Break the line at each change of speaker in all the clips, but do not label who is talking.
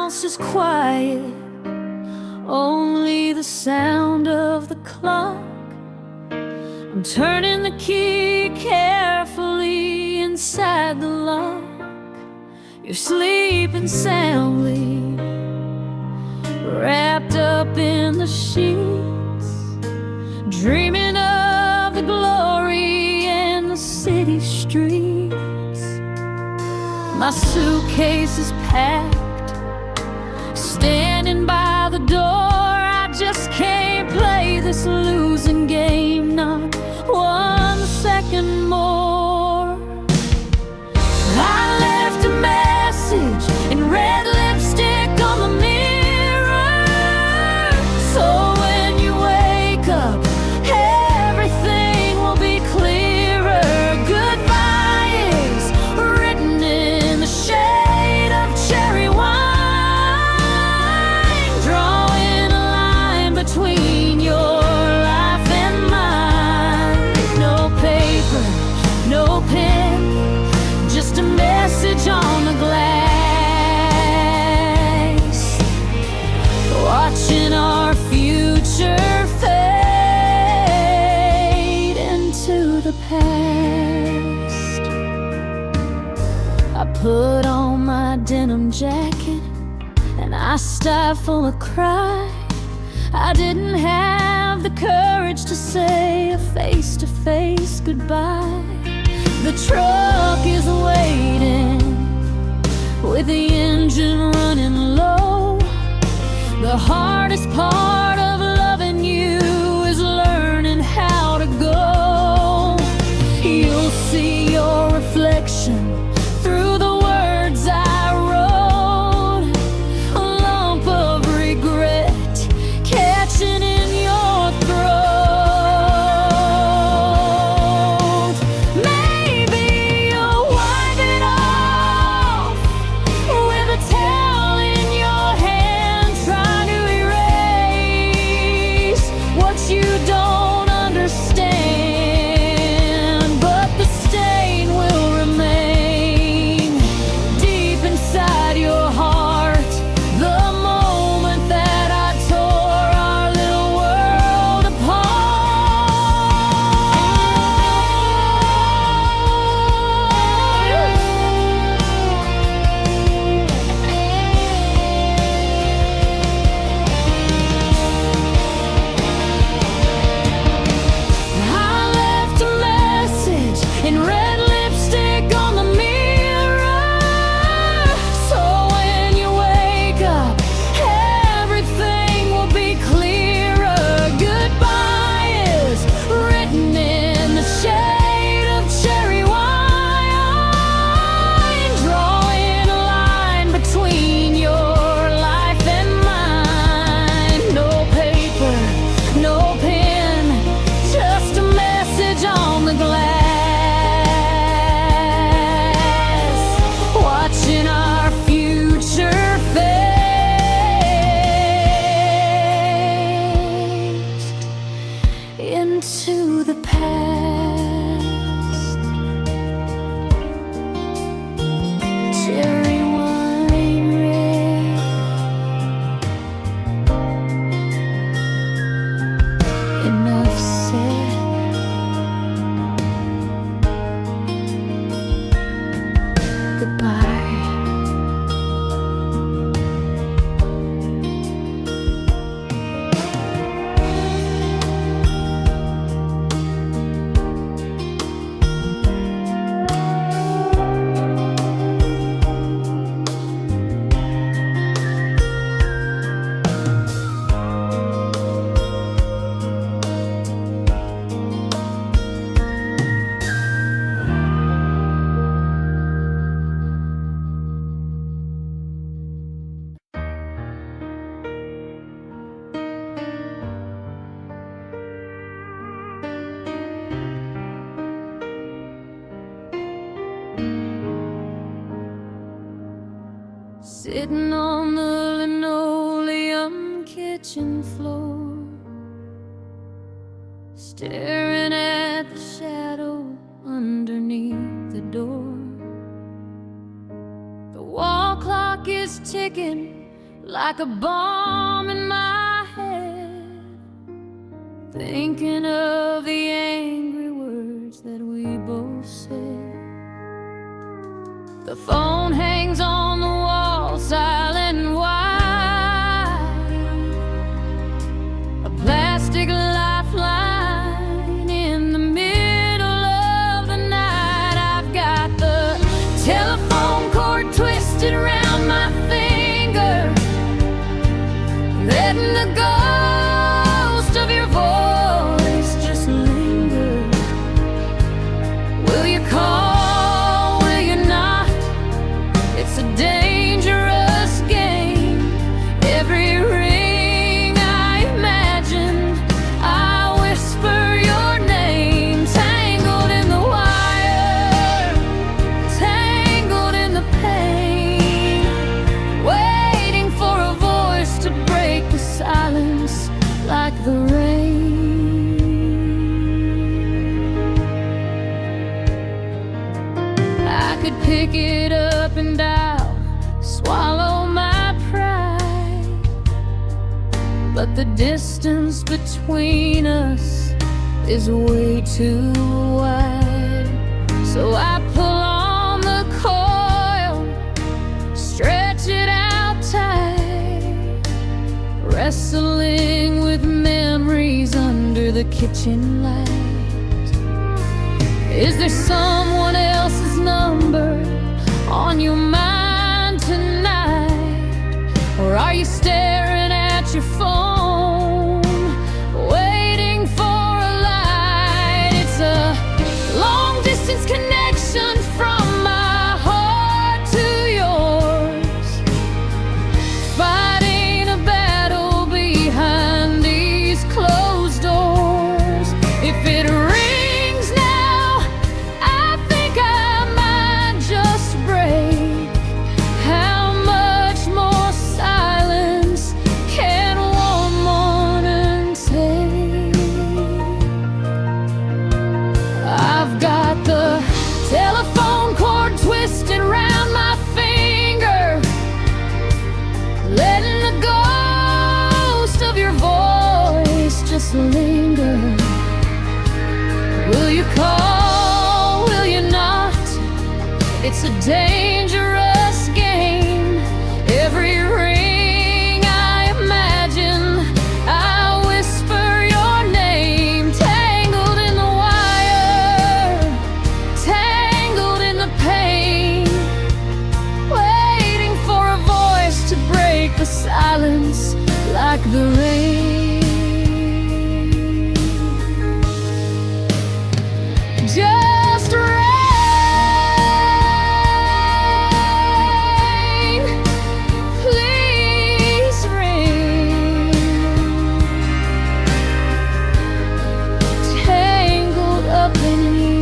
house is quiet, only the sound of the clock. I'm turning the key carefully inside the lock. You're sleeping soundly, wrapped up in the sheets, dreaming of the glory and the city streets. My suitcase is packed, standing by the door. I just can't play this losing game, not 1 second more. I left a message in red lipstick on the mirror, so when you wake up, everything will be clearer. Goodbye is written in the shade of cherry wine, drawing a line between your life and mine. No paper, no pen, just a message on the glass, watching our future fade into the past. I put on my denim jacket and I stifle a cry. I didn't have the courage to say a face-to-face goodbye. The truck is waiting with the engine running low. The hardest part of loving you is learning how to go. You'll see your reflection through the words I wrote, a lump of regret catching in your throat. Maybe you'll wipe it off with a towel in your hand, trying to erase what you don't understand. But the stain will remain deep inside your heart, the moment that I tore our little world I left a message in red lipstick on the mirror, so when you wake up, everything will be clearer. Goodbye is written in the shade of cherry wine, drawing a line between your life and mine. No paper, no pen, just a message on the glass, watching our future fade into the past. Cherry wine red, enough said. Goodbye. Sitting on the linoleum kitchen floor, staring at the shadow underneath the door. The wall clock is ticking like a bomb in my head, thinking of the angry words that we both said. The phone hangs on the wall, silent and wide, a plastic lifeline in the middle of the night. I've got the telephone cord twisted around my finger, letting the ghost of your voice just linger. Will you call? Will you not? It's a dangerous game. Every ring I imagine, I whisper your name. Tangled in the wire, tangled in the pain, waiting for a voice to break the silence like the rain. I could pick it up and dial, swallow my pride, but the distance between us is way too wide. So I pull on the coil, stretch it out tight, wrestling with memories under the kitchen light. Is there someone else's number on your mind tonight? Or are you staring at your phone, waiting for a light? It's a long distance connection from my heart to yours, fighting a battle behind these closed doors. If it rings now, I think I might just break. How much more silence can one morning take? I've got the telephone cord twisted around my finger, letting the ghost of your voice just linger. Will you call? Will you not? It's a dangerous game. Every ring I imagine, I whisper your name. Tangled in the wire, tangled in the pain, waiting for a voice to break the silence like the rain. Just rain, please rain. Tangled up in you.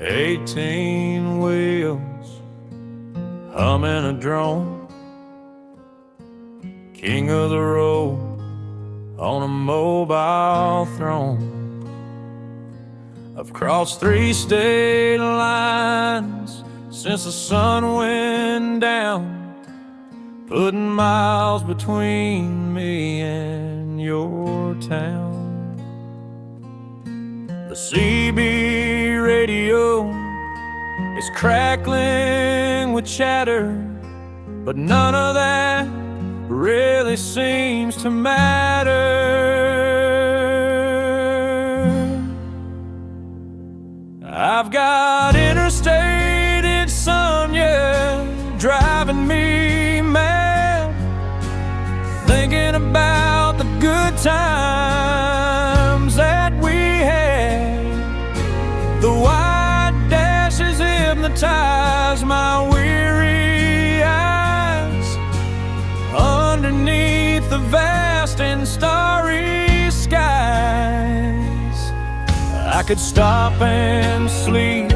Eighteen wheels, humming a drone, king of the road on a mobile throne. I've crossed 3 state lines since the sun went down, putting miles between me and your town. The CB radio is crackling with chatter, but none of that really seems to matter. I've got interstate insomnia driving me mad, thinking about the good times that we had. The white dash is hypnotized could stop and sleep,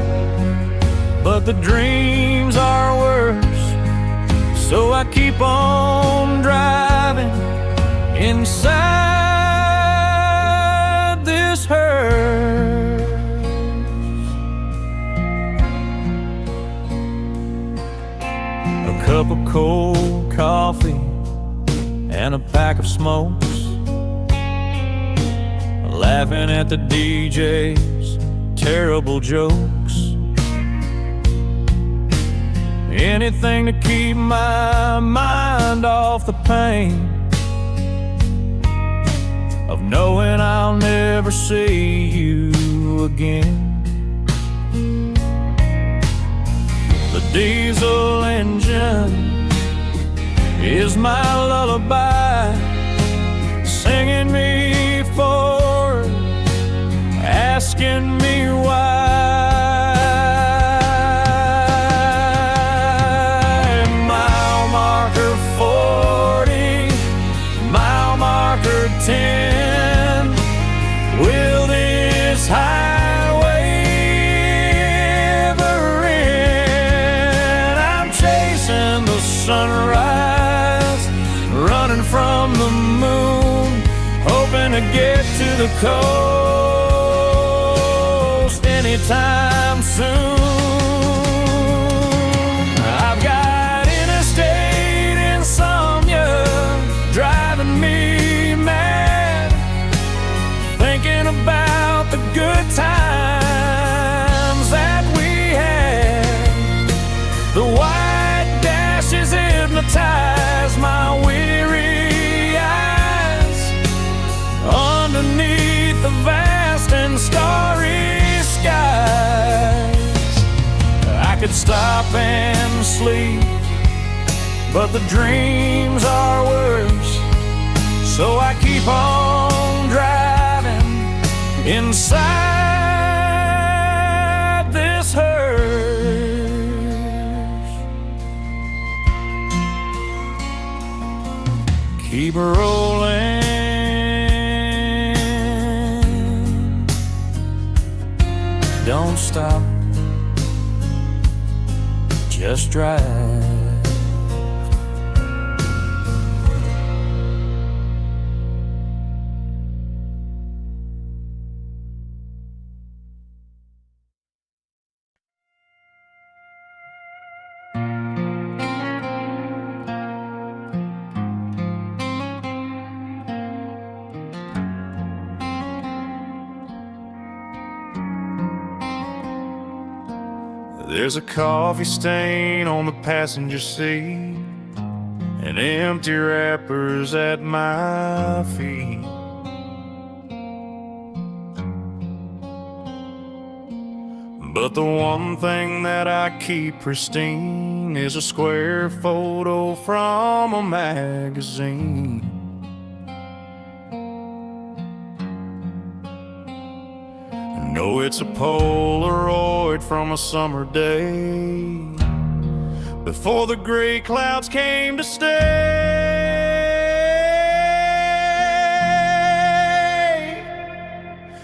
but the dreams are worse. So I keep on driving inside this hearse. A cup of cold coffee and a pack of smokes, laughing at the DJ's terrible jokes. Anything to keep my mind off the pain of knowing I'll never see you again. The diesel engine is my lullaby, singing me forward, asking me why. Mile marker 40, mile marker 10. Will this highway ever end? I'm chasing the sunrise, running from the moon, hoping to get to the coast anytime soon. I've got interstate insomnia driving me mad, thinking about the good times that we had. The white dashes hypnotize my weary eyes underneath the vast and starry skies. I could stop and sleep, but the dreams are worse. So I keep on driving inside this hearse. Keep rolling, don't stop, just drive. There's a coffee stain on the passenger seat and empty wrappers at my feet. But the one thing that I keep pristine is a square photo from a magazine. No, it's a Polaroid from a summer day before the gray clouds came to stay.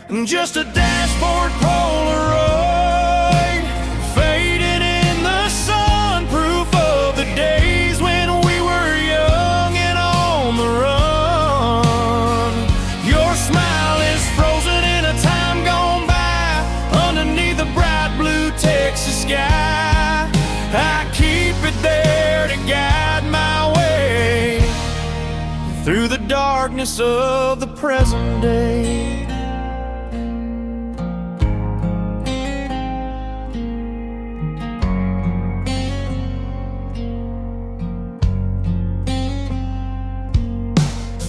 And just a dashboard Polaroid faded in the sun, proof of the days when we were young and on the run. Your smile is frozen in a time gone by underneath the bright blue Texas sky. I keep it there to guide my way through the darkness of the present day.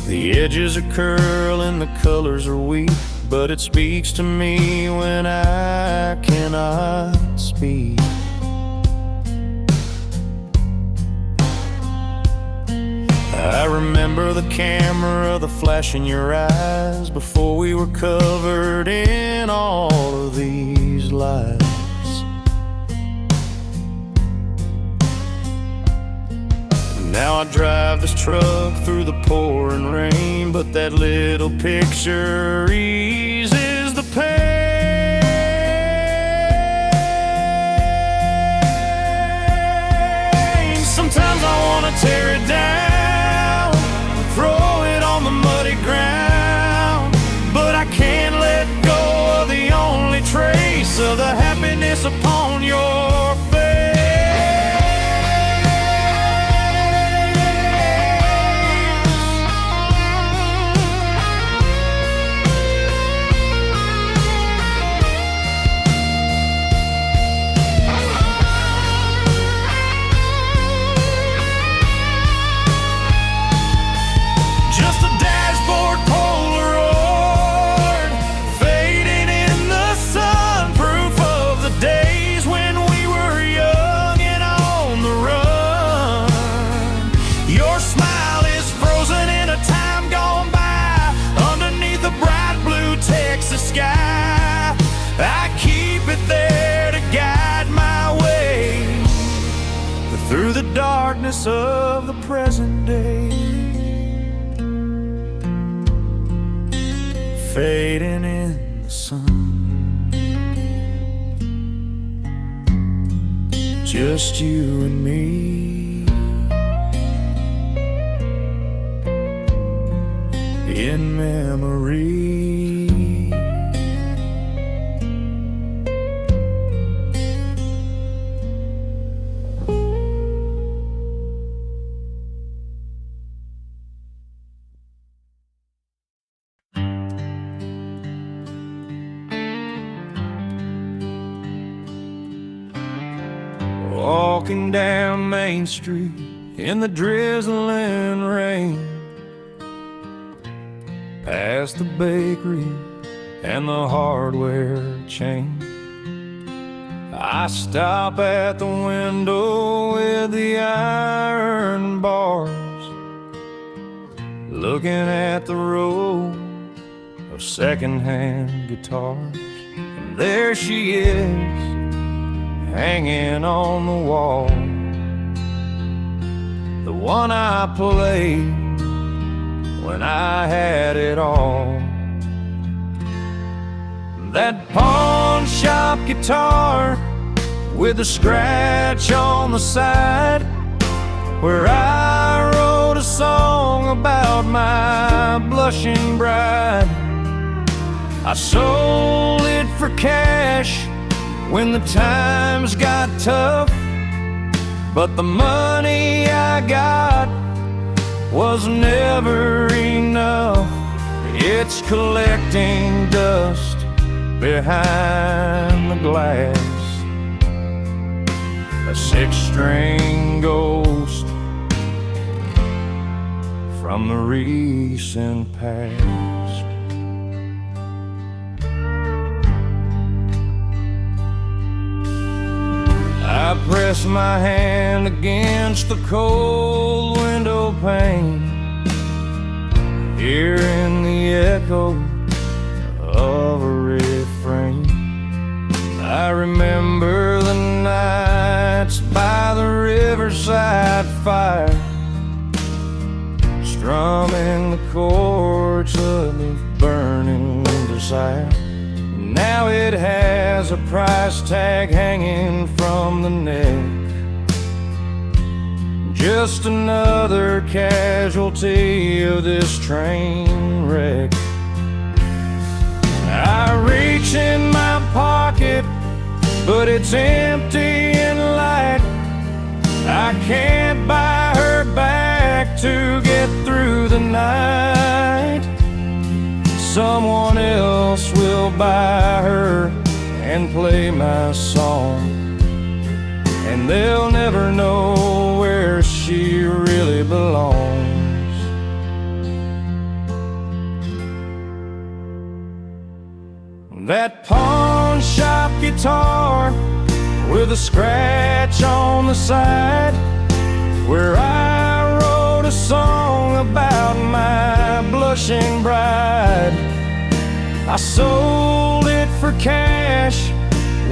The edges are curling, the colors are weak, but it speaks to me when I cannot speak. I remember the camera, the flash in your eyes before we were covered in all of these lies. Now I drive this truck through the pouring rain, but that little picture eases the pain. tear it down, throw it on the muddy ground. But I can't let go of the only trace of the happiness upon your face. Just a dashboard Polaroid, fading in the sunproof of the days when we were young and on the run. Your smile is frozen in a time gone by, underneath the bright blue Texas sky. I keep it there to guide my way through the darkness of the present day. Fading in the sun, just you and me in memory. Walking down Main Street in the drizzling rain, past the bakery and the hardware chain, I stop at the window with the iron bars, looking at the row of secondhand guitars. And there she is, hanging on the wall, the one I played when I had it all. That pawn shop guitar with a scratch on the side, where I wrote a song about my blushing bride. I sold it for cash when the times got tough, but the money I got was never enough. It's collecting dust behind the glass, a six-string ghost from the recent past. I press my hand against the cold window pane, hearing the echo of a refrain. I remember the nights by the riverside fire, strumming the chords of burning desire. Now it has a price tag hanging from the neck, just another casualty of this train wreck. I reach in my pocket, but it's empty and light. I can't buy her back to get through the night. Someone else will buy her and play my song, and they'll never know where she really belongs. That pawn shop guitar with a scratch on the side, where I wrote a song about my blushing bride. I sold it for cash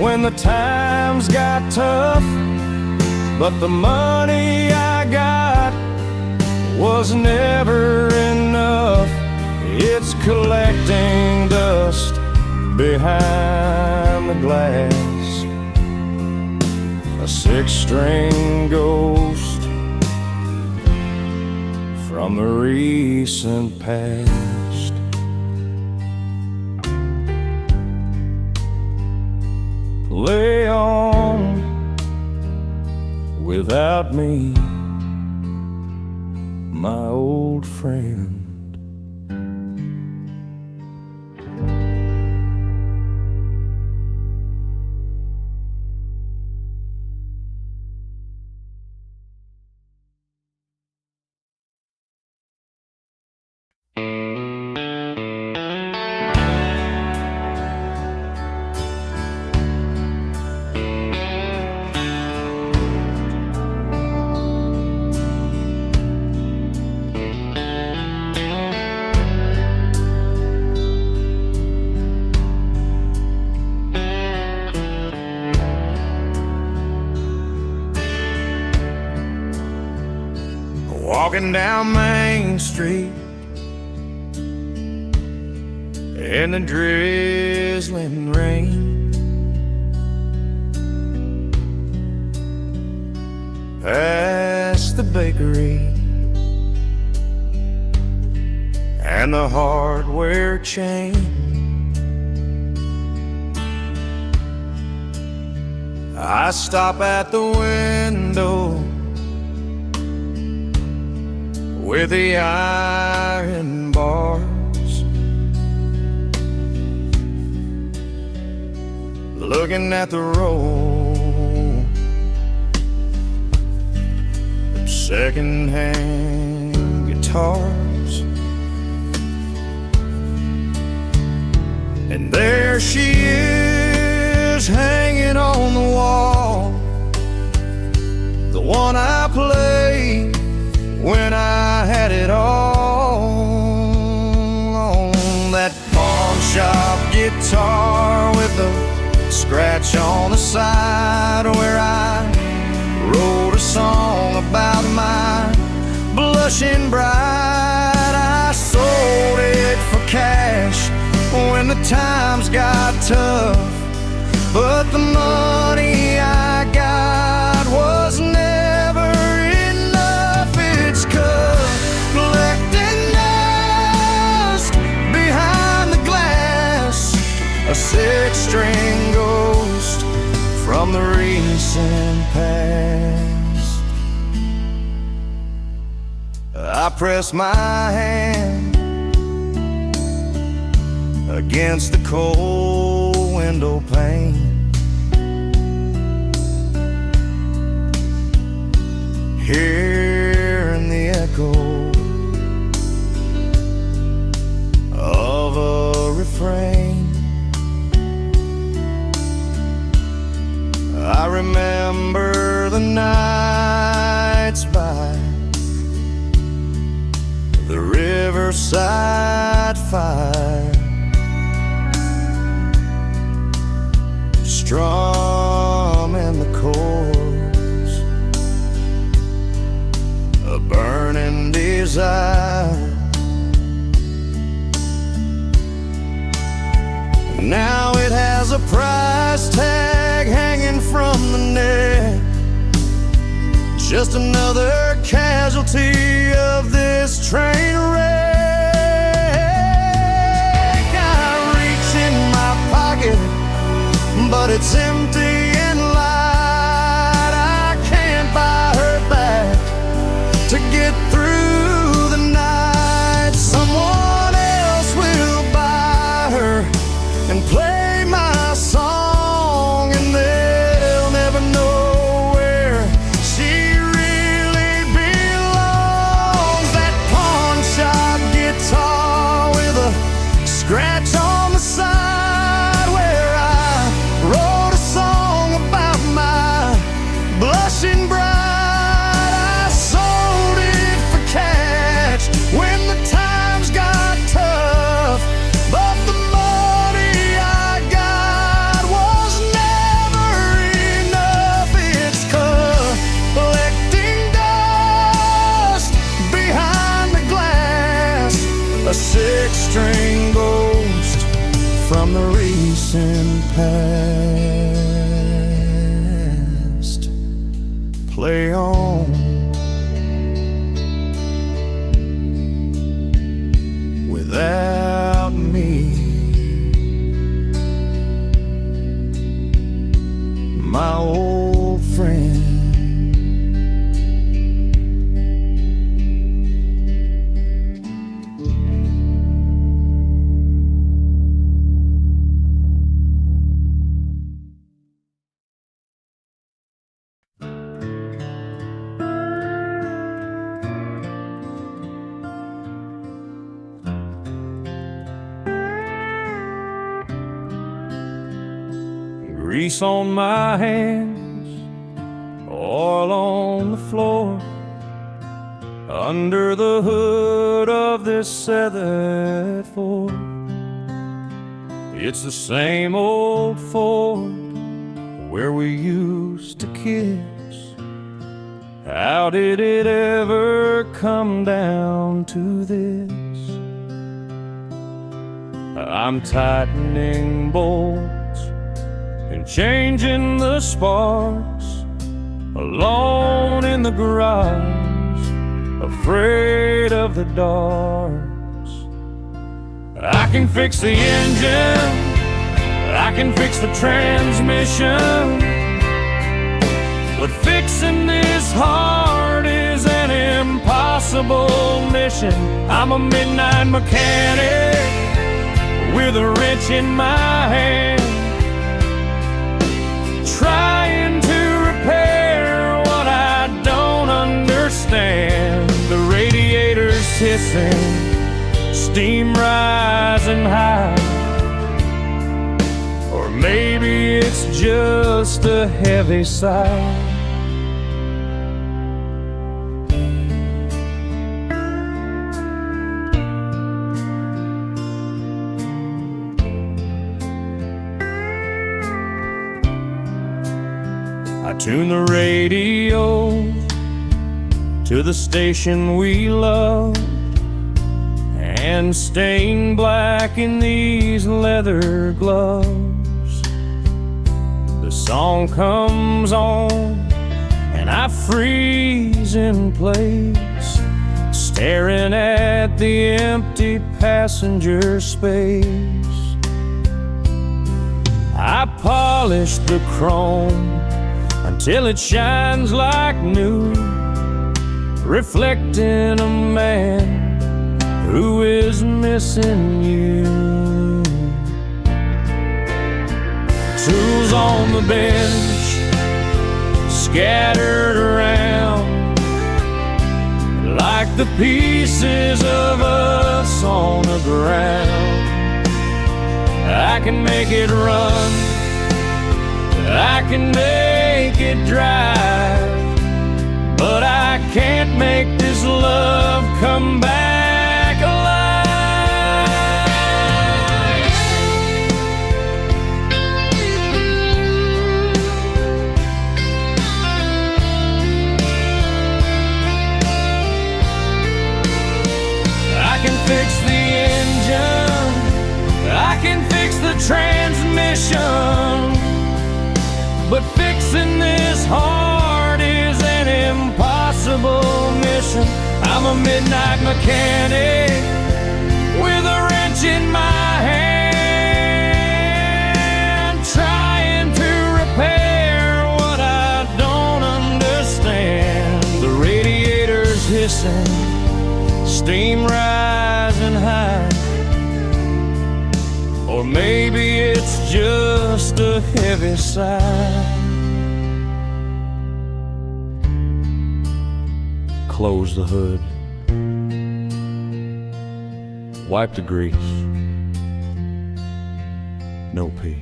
when the times got tough, but the money I got was never enough. It's collecting dust behind the glass, a six-string ghost from the recent past. Play on without me, my old friend. Walking down Main Street in the drizzling rain, past the bakery and the hardware chain. I stop at the window with the iron bars, looking at the row of second-hand guitars. And there she is, hanging on the wall, the one I played when I had it all, on that pawn shop guitar with a scratch on the side, where I wrote a song about my blushing bride. I sold it for cash when the times got tough, but the money I got was never enough. It's collecting dust behind the glass, a six-string ghost from the recent past. I press my hand against the cold window pane, hearing the echo of a refrain. I remember the nights by the riverside fire, strumming the chords, a burning desire. Now it has a price tag hanging from the neck, just another casualty of this train wreck. I reach in my pocket, but it's empty and light. I can't buy her back to get through the night. Someone else will buy her and play my song, and they'll never know where she really belongs. That pawn shop guitar with a scratch on the side, where I wrote a song about my blushing bride. I sold it for cash when the times got tough, but the money I got was never enough. It's collecting dust behind the glass, a six-string ghost from the recent past. Play on grease on my hands, oil on the floor. Under the hood of this 7-4, it's the same old Ford where we used to kiss. How did it ever come down to this? I'm tightening bolts and changing the sparks, alone in the garage, afraid of the darks. I can fix the engine, I can fix the transmission, but fixing this heart is an impossible mission. I'm a midnight mechanic with a wrench in my hand, trying to repair what I don't understand. The radiator's hissing, steam rising high, or maybe it's just a heavy sigh. I tune the radio to the station we love, and stained black in these leather gloves, the song comes on and I freeze in place, staring at the empty passenger space. I polish the chrome until it shines like new, reflecting a man who is missing you. Tools on the bench, scattered around, like the pieces of us on the ground. I can make it run, I can make it drive, but I can't make this love come back alive. I can fix the engine, I can fix the transmission, but fixing this heart is an impossible mission. I'm a midnight mechanic with a wrench in my hand, trying to repair what I don't understand. The radiator's hissing, steam rising high, or maybe it's just a heavy sigh. Close the hood, wipe the grease, no peace.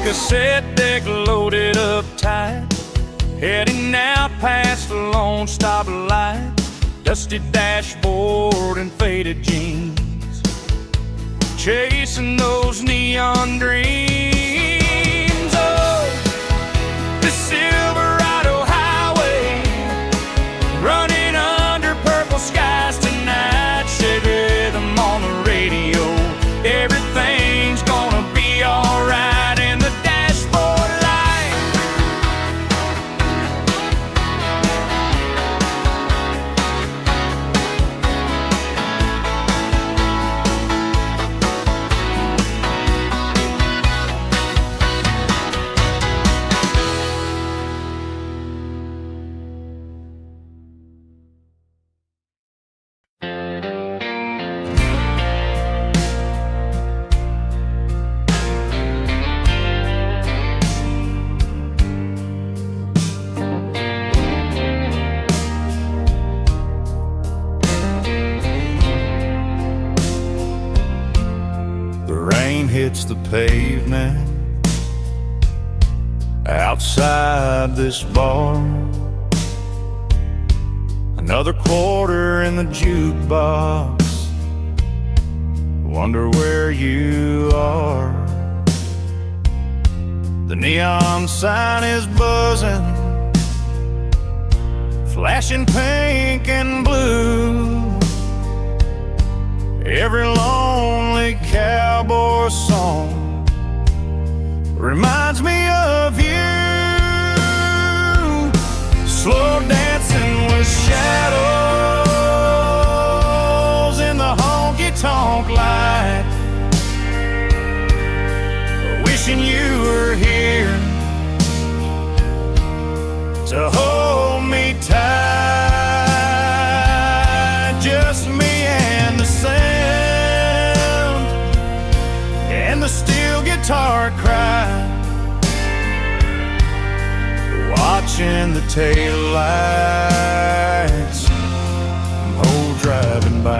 Cassette deck loaded up tight, heading out past the Lone Stop light, dusty dashboard and faded jeans, chasing those neon dreams of the Silverado highway, running under purple skies tonight. Shade rhythm on the radio, everything's gonna be alright. hits the pavement outside this bar. Another quarter in the jukebox, wonder where you are. The neon sign is buzzing, flashing pink and blue. Every lonely cowboy song reminds me of you. Slow dancing with shadows in the honky-tonk light, wishing you were here to hold me tight. Just me and the sound and the steel guitar cry, watching the taillights driving by.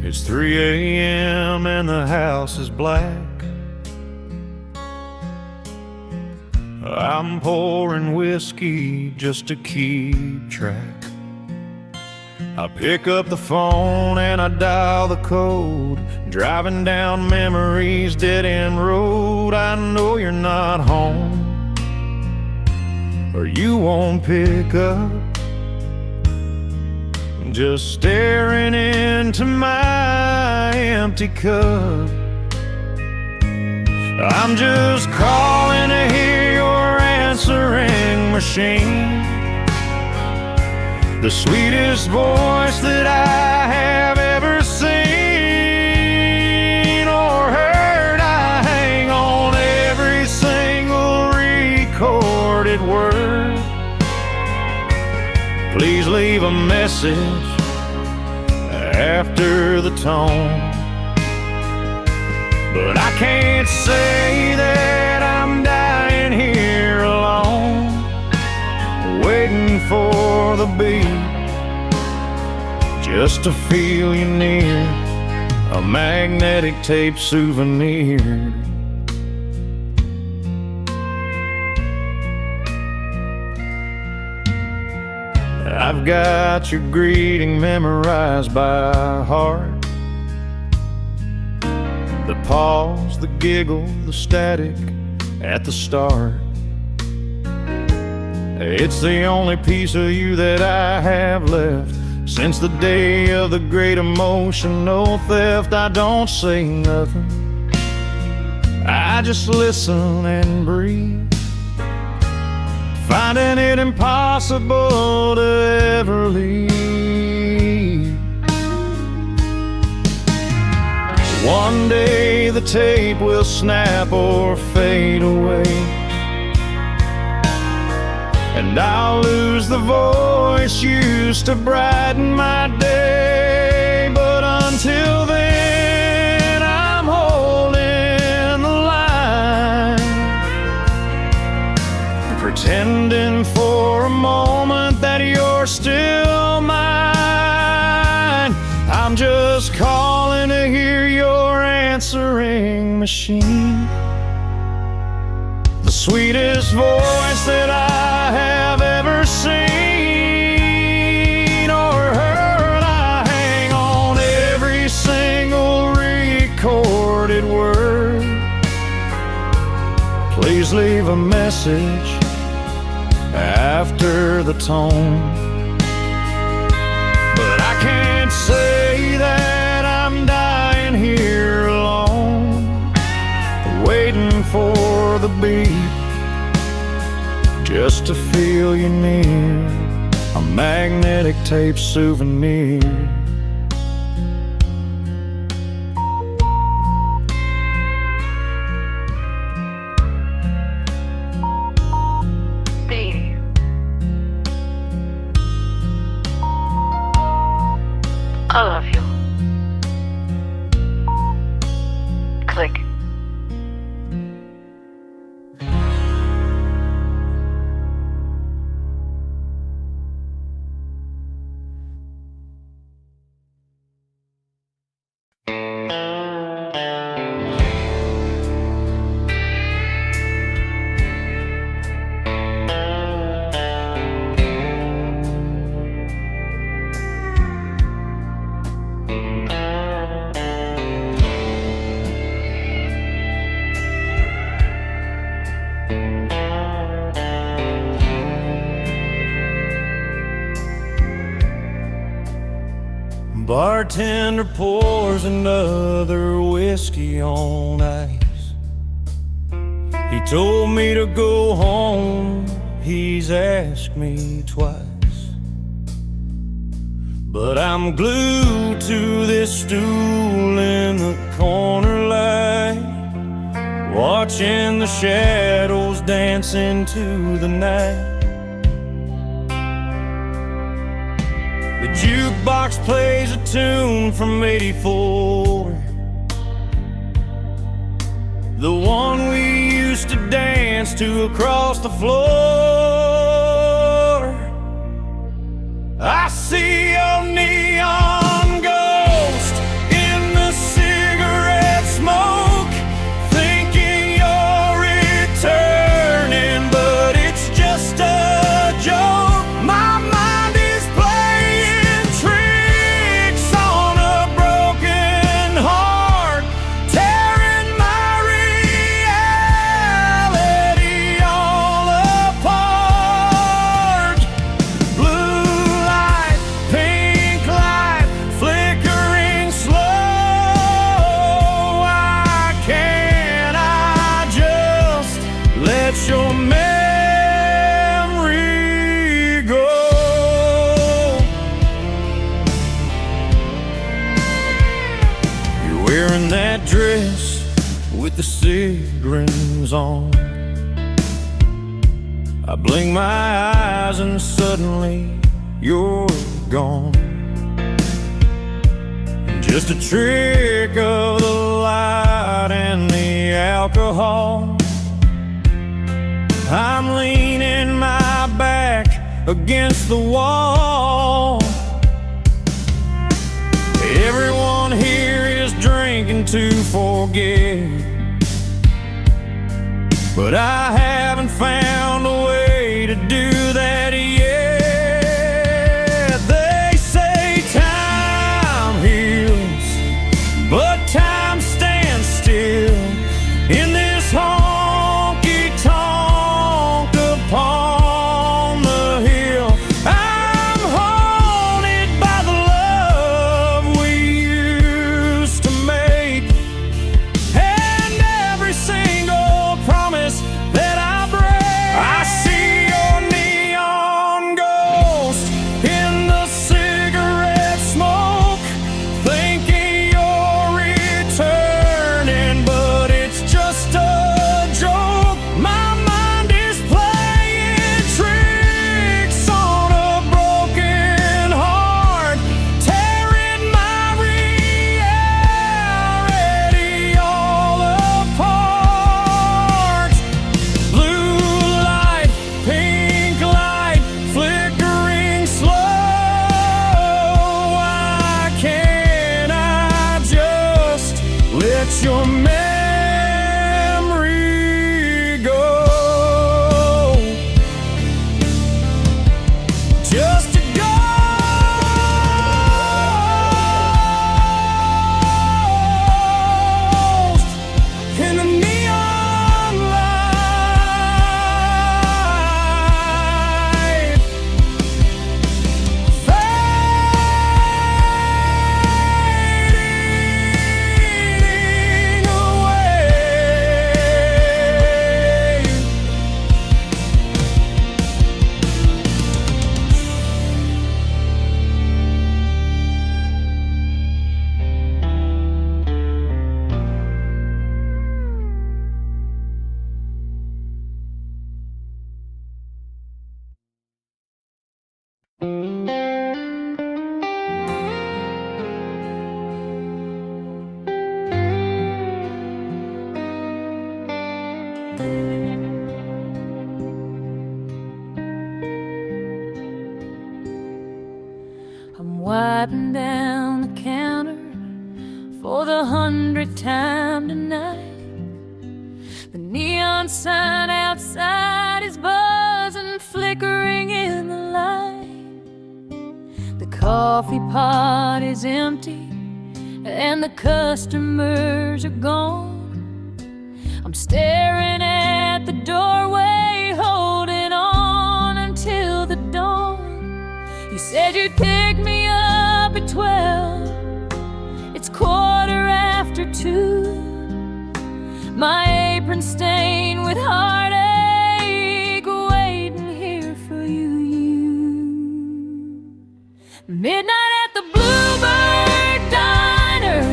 It's 3 a.m. and the house is black. I'm pouring whiskey just to keep track. I pick up the phone and I dial the code, driving down memory's dead-end road. I know you're not home, or you won't pick up. Just staring into my empty cup. I'm just calling to hear your answering machine, the sweetest voice that I have ever seen or heard. I hang on every single recorded word. Please leave a message after the tone. But I can't say that I'm dying here alone, waiting for the beat, just to feel you near, a magnetic tape souvenir. I've got your greeting memorized by heart. The pause, the giggle, the static at the start. It's the only piece of you that I have left since the day of the great emotional theft. I don't say nothing, I just listen and breathe, finding it impossible to ever leave. One day the tape will snap or fade away, and I'll lose the voice used to brighten my day. But until then, I'm holding the line, pretending for a moment that you're still mine. I'm just calling to hear your answering machine, the sweetest voice that I have ever seen or heard. I hang on every single recorded word. Please leave a message after the tone. But I can't say that I'm dying here alone, waiting for the beat, just to feel you near, a magnetic tape souvenir.
I love you. Click.
Bartender pours another whiskey on ice. He told me to go home, he's asked me twice. But I'm glued to this stool in the corner light, watching the shadows dance into the night. The jukebox plays a tune from '84, the one we used to dance to across the floor. I see your neon ghost in the cigarette smoke, thinking you're returning, but it's just a joke. My mind is playing tricks on a broken heart, tearing my reality all apart. Blue light, pink light, flickering slow. Why can't I just let your memory go? You're wearing that dress with the cig rings on. I blink my eyes and suddenly you're gone. Just a trick of the light and the alcohol. I'm leaning my back against the wall. Everyone here is drinking to forget, but I haven't found a way to do that yet. They say time heals, but time stands still in this honky-tonk upon the hill. I'm haunted by the love we used to make, and every single promise that I break. I see your neon ghost in the cigarette smoke, thinking you're returning, but it's just a joke. My mind is playing tricks on a broken heart, tearing my reality all apart. Blue light, pink light, flickering slow. Why can't I just let your memory go? Just a ghost in the neon light, fading away.
I'm wiping down the counter for the 100th time tonight. The neon sign outside is buzzing, flickering in the light. The coffee pot is empty and the customers are gone. I'm staring at the doorway, holding on until the dawn. You said you'd pick me up at 12. It's 2:15. My apron stained with heartache, waiting here for you. Midnight at the Bluebird Diner,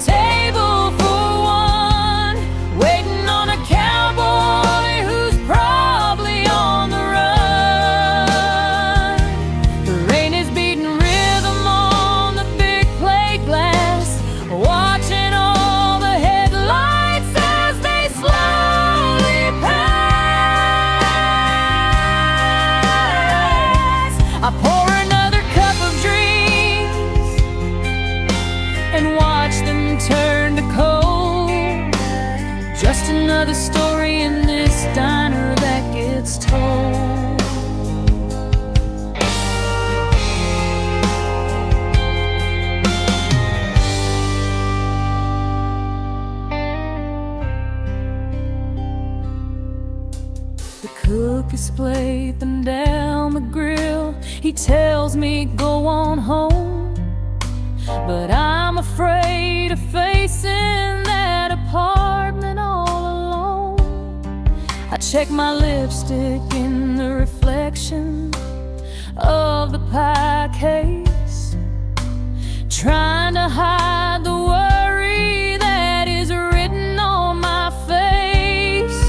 table for one, waiting on a cowboy who's probably on the run. The rain is beating rhythm on the big plate glass, watching all the headlights as they slowly pass. I pour another cup of dreams and watch them turn to cold. Just another story in this diner that gets told. The cook has splayed them down the grill. He tells me go on home, but I'm afraid of facing that apartment all alone. I check my lipstick in the reflection of the pie case, trying to hide the worry that is written on my face.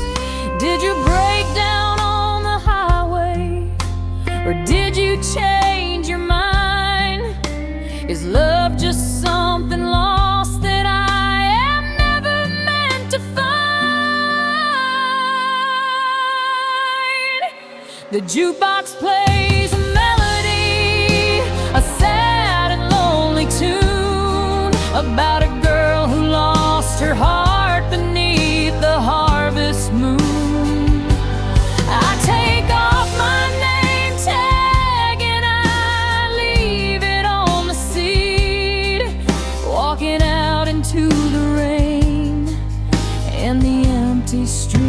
Did you break down on the highway, or did you change your mind? Is love just something lost that I am never meant to find? The jukebox plays a melody, a sad and lonely tune about a girl who lost her heart beneath the harvest moon. I take off my name tag and I leave it on the seat, walking out into the rain and the empty street.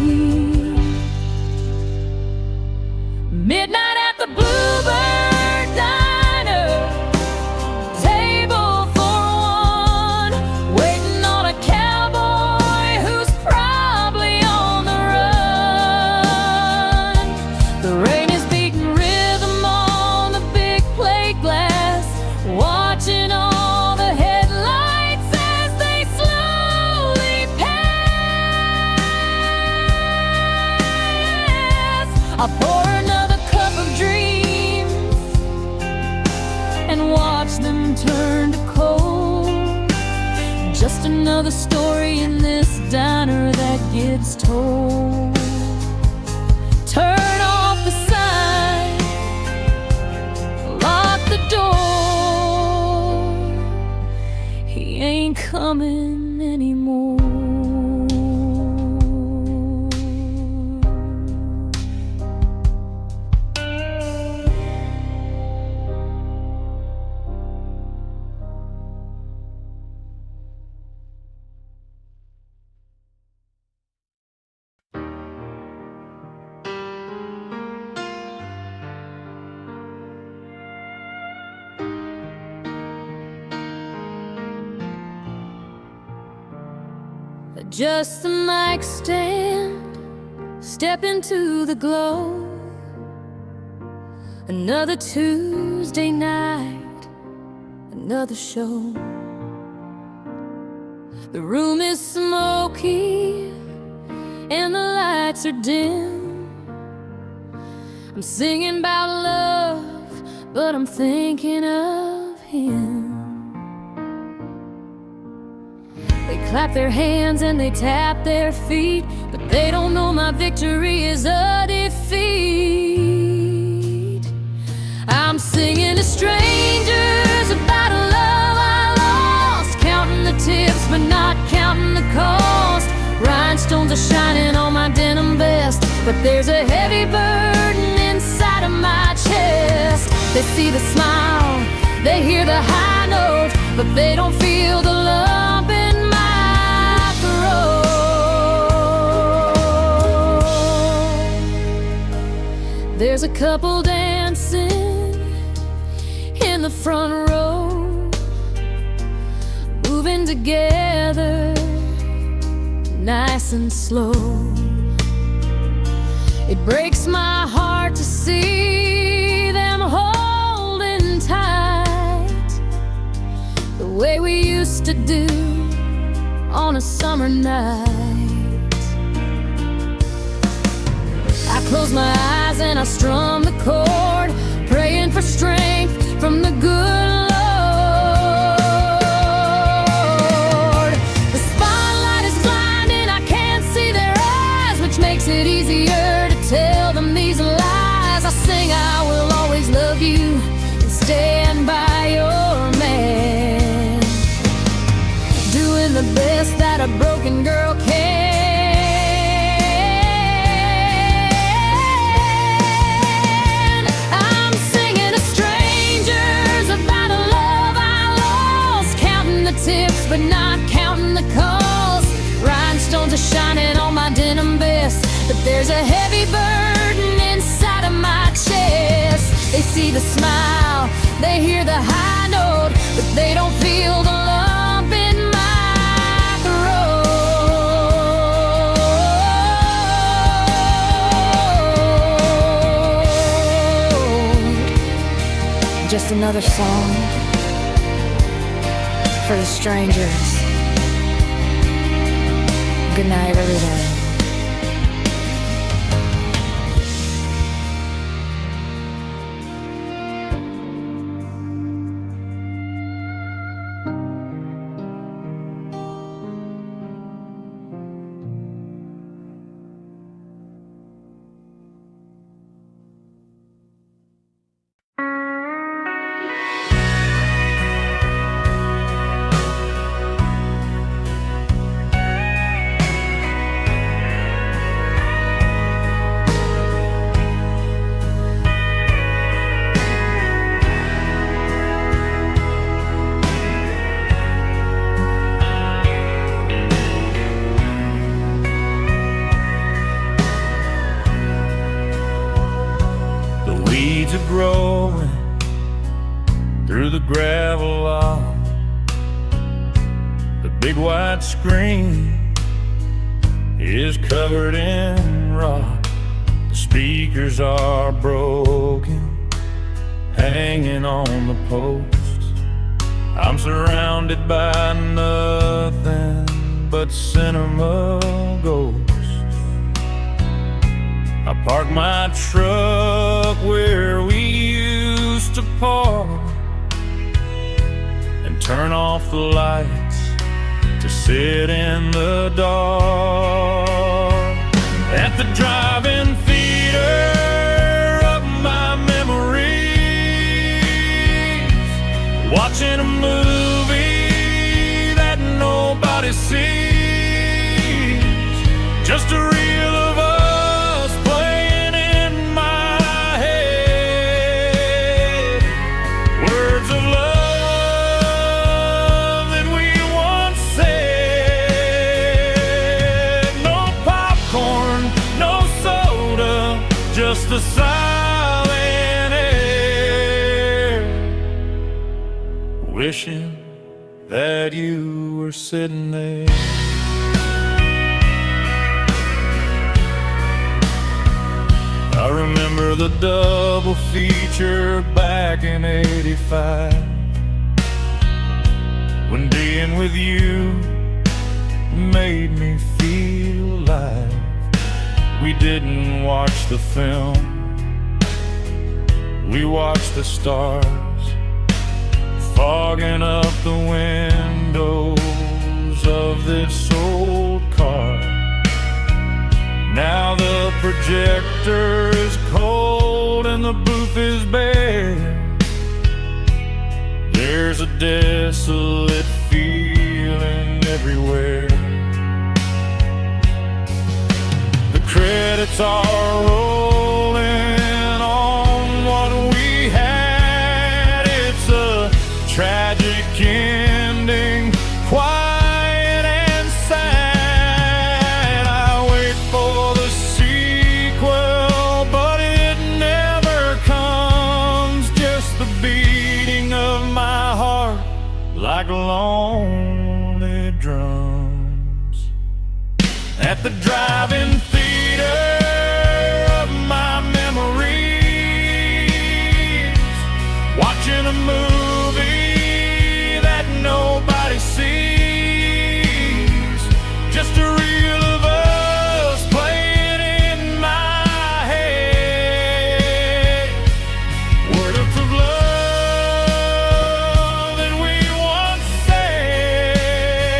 Midnight at the Bluebird Diner, table for one, waiting on a cowboy who's probably on the run. The rain is beating rhythm on the big plate glass, watching all the headlights as they slowly pass. I pour another cup of dreams and watch them turn to cold. Just another story in this diner that gets told. Turn off the sign, lock the door. He ain't coming anymore. Just the mic stand, step into the glow. Another Tuesday night, another show. The room is smoky and the lights are dim. I'm singing about love, but I'm thinking of him. They clap their hands and they tap their feet, but they don't know my victory is a defeat. I'm singing a strange the cost. Rhinestones are shining on my denim vest, but there's a heavy burden inside of my chest. They see the smile, they hear the high note, but they don't feel the lump in my throat. There's a couple dancing in the front row, moving together nice and slow. It breaks my heart to see them holding tight, the way we used to do on a summer night. I close my eyes and I strum the chord, praying for strength from the good Lord. The spotlight is blinding, I can't see their eyes, which makes it easier to tell them these lies. I sing I will always love you and stand by your man, doing the best that a broken girl can. I'm singing to strangers about a love I lost, counting the tips but not counting the cost. Rhinestones are shining on my denim vest, but there's a heavy burden inside of my chest. They see the smile, they hear the high note, but they don't feel the lump in my throat. Just another song for the strangers. Good night, everybody.
Growing through the gravel lawn, the big white screen is covered in rock. The speakers are broken, hanging on the posts. I'm surrounded by nothing but cinema ghosts. I park my truck where we used to park and turn off the lights to sit in the dark at the drive-in theater of my memories, watching a movie that nobody sees, just a reel of us playing in my head, words of love that we once said. No popcorn, no soda, just the silent air, wishing that you were sitting there. I remember the double feature back in '85, when being with you made me feel alive. We didn't watch the film, we watched the stars fogging up the windows of this old car. Now the projector is cold and the booth is bare. There's a desolate feeling everywhere. credits are rolling on what we had. It's a tragic ending, quiet and sad. I wait for the sequel, but it never comes. Just the beating of my heart like lonely drums at the drive-in theater of my memories, watching a movie that nobody sees, just a reel of us playing in my head, words of love that we once said.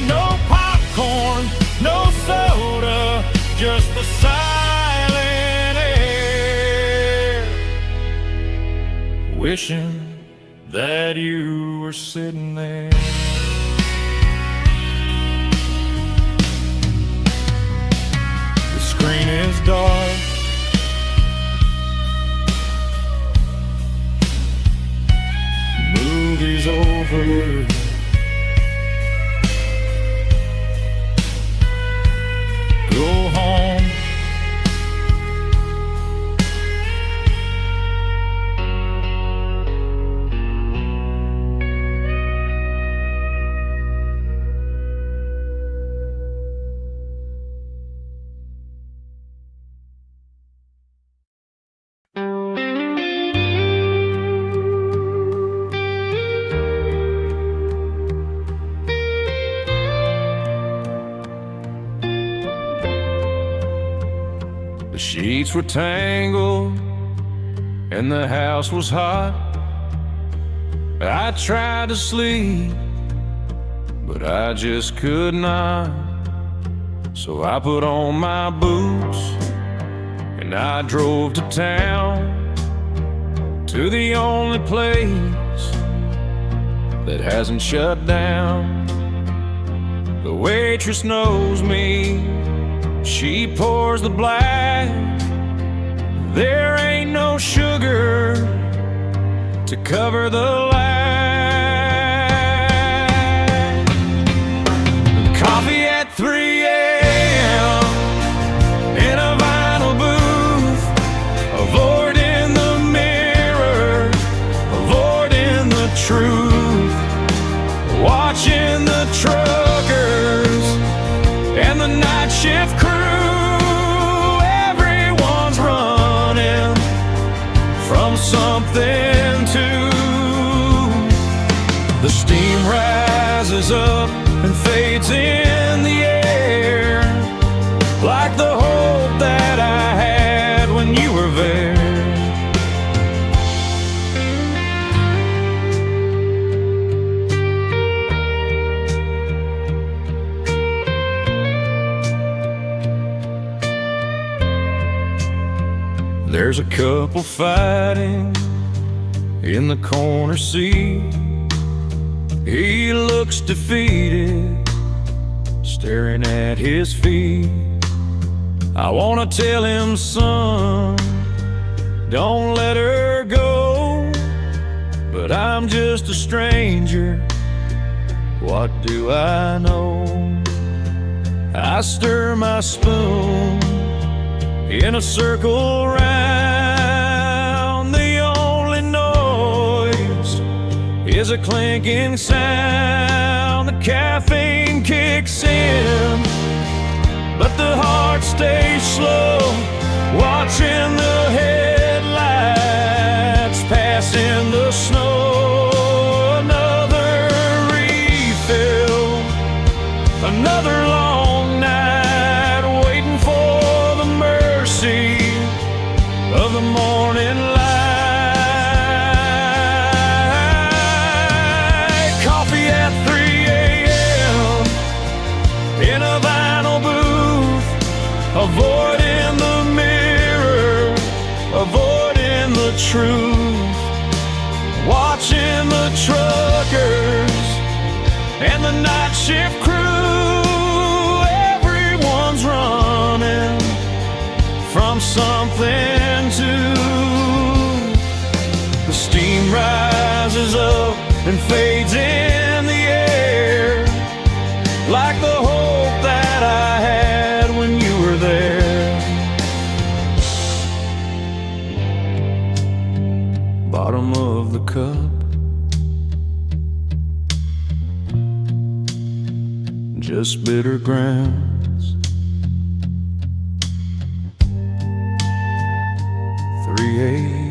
No popcorn, no soda, just the silent air, wishing that you were sitting there. The screen is dark, movie's over. Go home. The sheets were tangled and the house was hot. I tried to sleep, but I just could not. So I put on my boots and I drove to town, to the only place that hasn't shut down. The waitress knows me, she pours the black. There ain't no sugar to cover the lag. Coffee at 3 a.m. in a vinyl booth, avoiding the mirror, avoiding the truth, watching the truckers and the night shift crew. Everyone's running from something to. The steam rises up and fades in the air, like the hope that I had when you were there. There's a couple fighting in the corner seat. He looks defeated, staring at his feet. I wanna tell him, son, don't let her go, but I'm just a stranger, what do I know? I stir my spoon in a circle round. The only noise is a clinking sound. The caffeine kicks in, but the heart stays slow, watching the headlights pass in the snow. Another refill, another long night, waiting for the mercy of the morning light. Coffee at 3 a.m. in a vinyl booth, avoiding the mirror, avoiding the truth, watching the truckers and the night shift crew. Everyone's running rises up and fades in the air, like the hope that I had when you were there. Bottom of the cup, just bitter grounds. 3 a.m.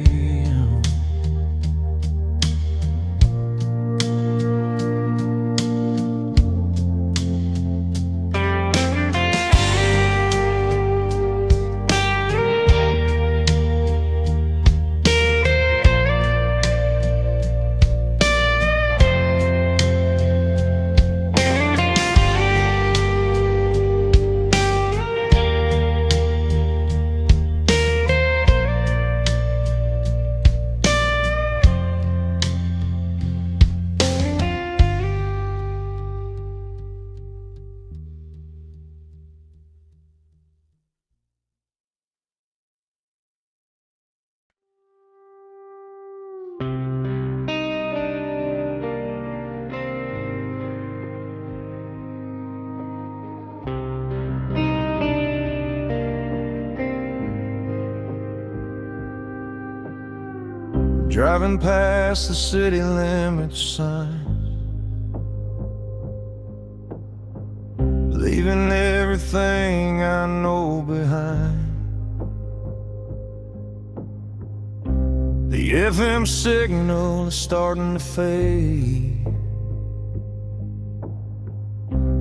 Driving past the city limits sign, leaving everything I know behind. The FM signal is starting to fade,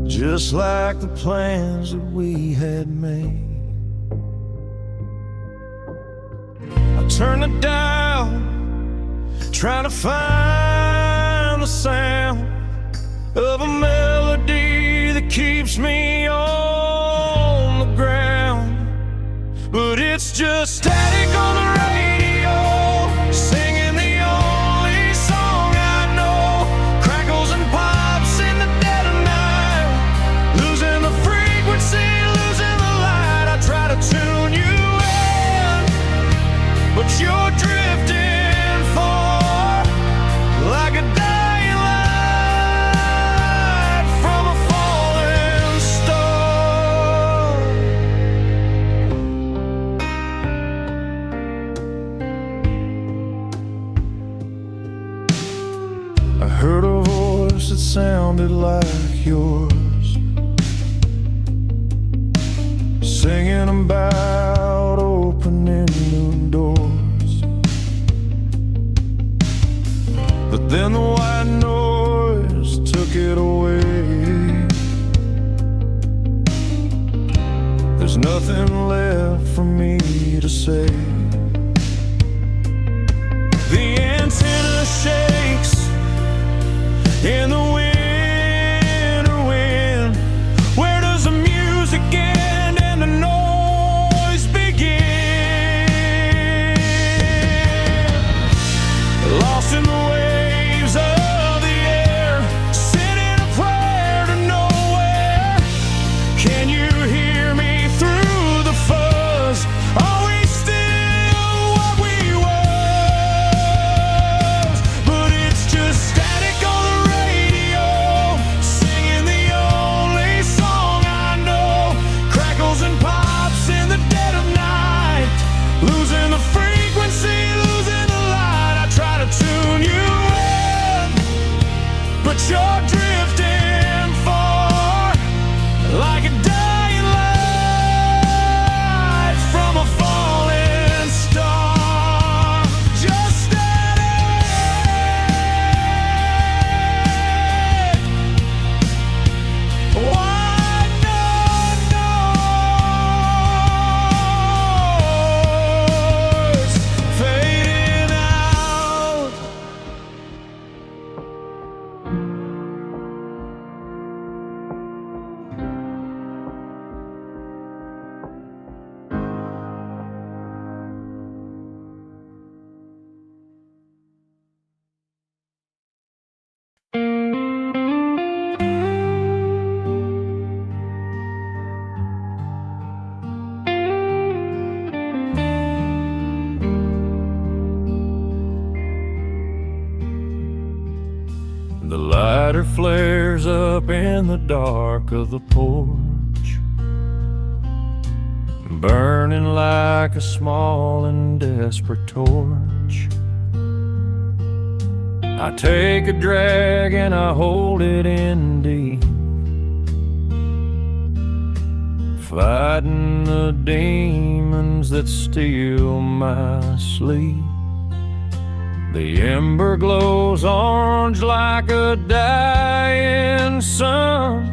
just like the plans that we had made. I turn the dial, trying to find the sound of a melody that keeps me on the ground. But it's just static on the radio, singing the only song I know. Crackles and pops in the dead of night, losing the frequency, losing the light. I try to tune you in, but you're drifting far, like a dying light from a falling star. I heard a voice that sounded like yours, singing about opening new doors. But then the white noise took it away. There's nothing left for me to say. The antenna shakes in the winter wind. Where does the music end and the noise begin? Lost in the waves of the air, sending a prayer to nowhere. Can you hear me through the fuzz? Are we still The lighter flares up in the dark of the porch, burning like a small and desperate torch. I take a drag and I hold it in deep, fighting the demons that steal my sleep. The ember glows orange like a dying sun.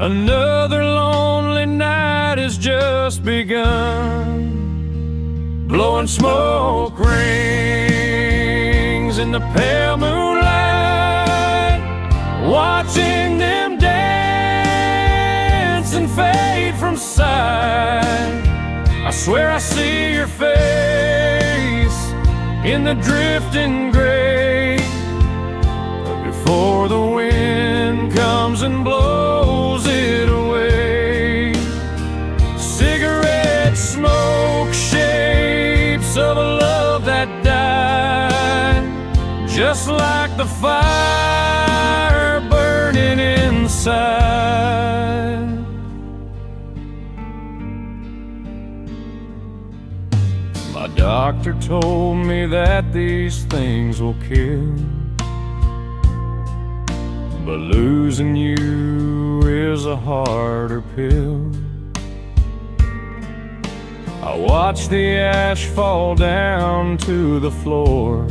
Another lonely night has just begun. Blowing smoke rings in the pale moonlight, watching them dance and fade from sight. I swear I see your face in the drifting gray, before the wind comes and blows it away. Cigarette smoke, shapes of a love that died, just like the fire burning inside. My doctor told me that these things will kill, but losing you is a harder pill. I watch the ash fall down to the floor,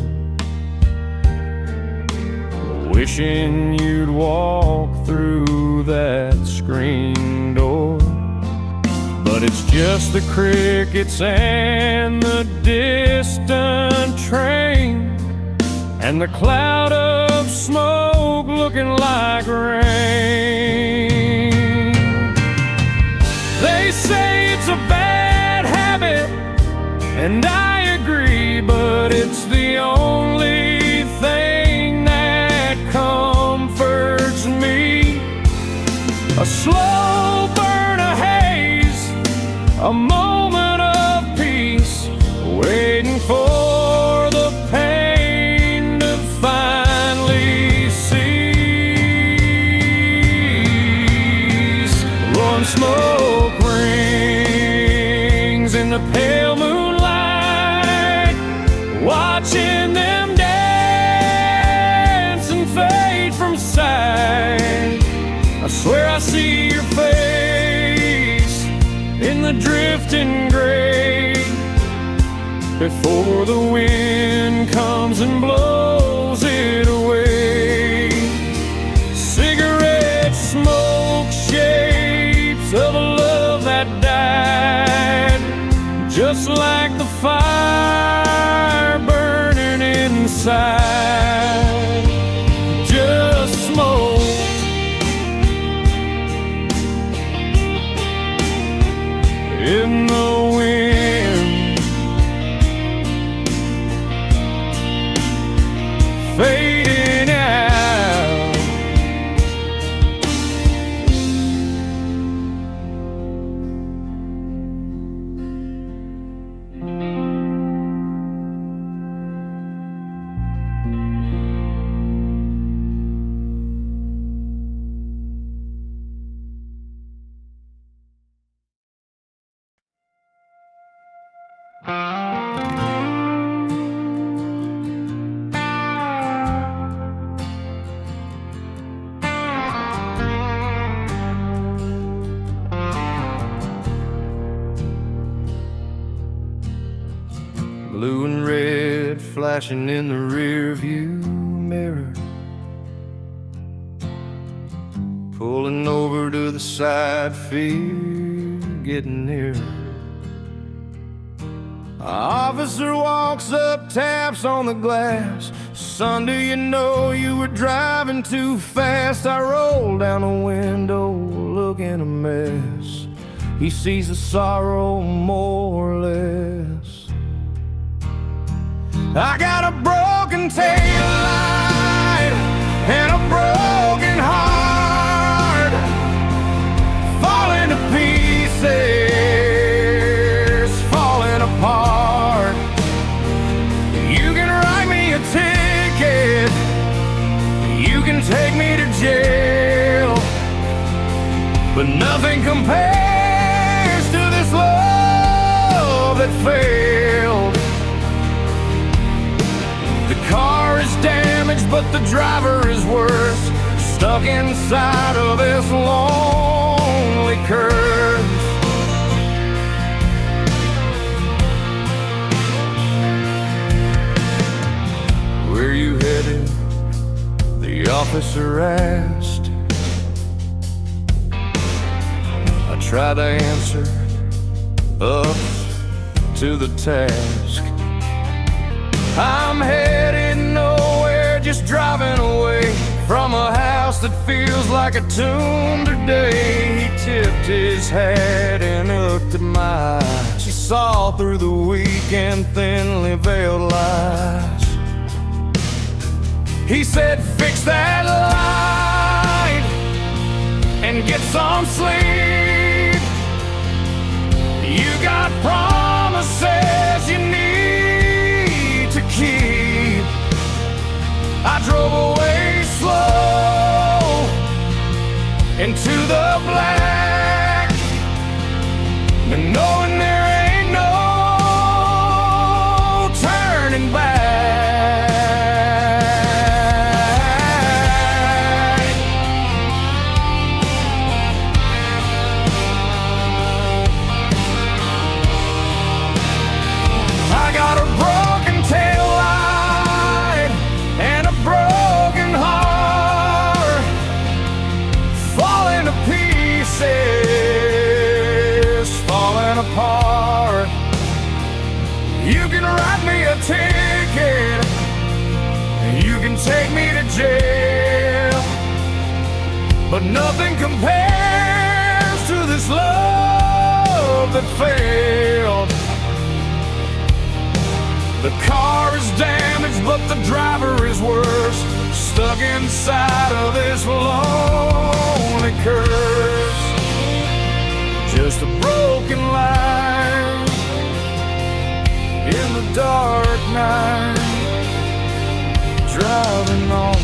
wishing you'd walk through that screen door. But it's just the crickets and the distant train, and the cloud of smoke looking like rain. They say it's a bad habit, and I agree, but it's the only thing that comforts me. A slow burn of haze, a moment of peace, waiting for the pain to finally cease. Blowing smoke rings in the pale moonlight, watching them dance and fade from sight. I swear I see your face in the drifting gray, before the wind comes and blows it away. Cigarette smoke, shapes of a love that died, just like the fire burning inside. Just smoke in the wind, fading out. Blue and red flashing in the rear view mirror, pulling over to the side, fear getting nearer. Officer walks up, taps on the glass. Son, do you know you were driving too fast? I roll down the window, looking a mess. He sees the sorrow more or less. I got a broken taillight and a broken heart, falling to pieces, falling apart. You can write me a ticket, but nothing compares to this love that failed. The car is damaged, but the driver is worse, stuck inside of this lonely curse. Where you headed? The officer asked. I tried to answer up to the task. I'm headed nowhere, just driving away from a house that feels like a tomb today. He tipped his hat and looked at my eyes. She saw through the weak and thinly veiled lies. He said, fix that light and get some sleep. You got promises you need to keep. I drove away slow into the black, and knowing there ain't no turning back. I got a broken tail light and a broken heart, falling to pieces, falling apart. You can write me a ticket, you can take me to jail, but nothing compares to this love that failed. The car is damaged, but the driver is worse, stuck inside of this lonely curse. Just a broken light in the dark night, driving on.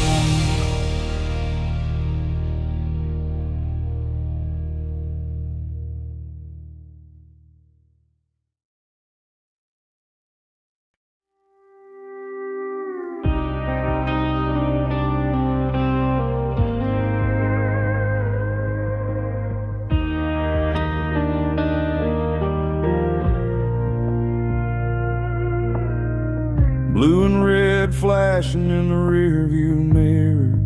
Blue and red flashing in the rearview mirror,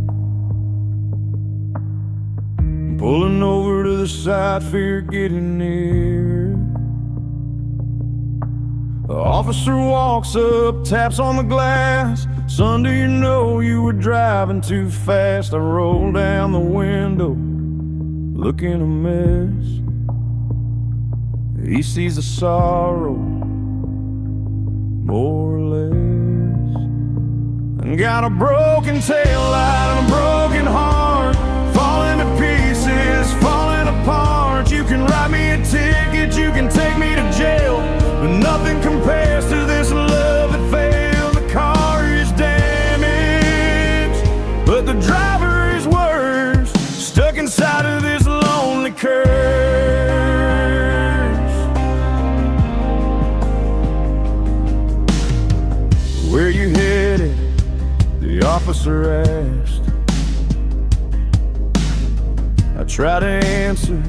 pulling over to the side, fear getting near. The officer walks up, taps on the glass. Son, do you know you were driving too fast? I roll down the window, looking a mess. He sees the sorrow, more or less. And got a broken tail light and a broken heart, falling to pieces, falling apart. You can write me a ticket, you can take me to jail, but nothing compares to this love that failed. The car is damaged, but the driver is worse, stuck inside of this lonely curse. Where you headed? The officer asked. I try to answer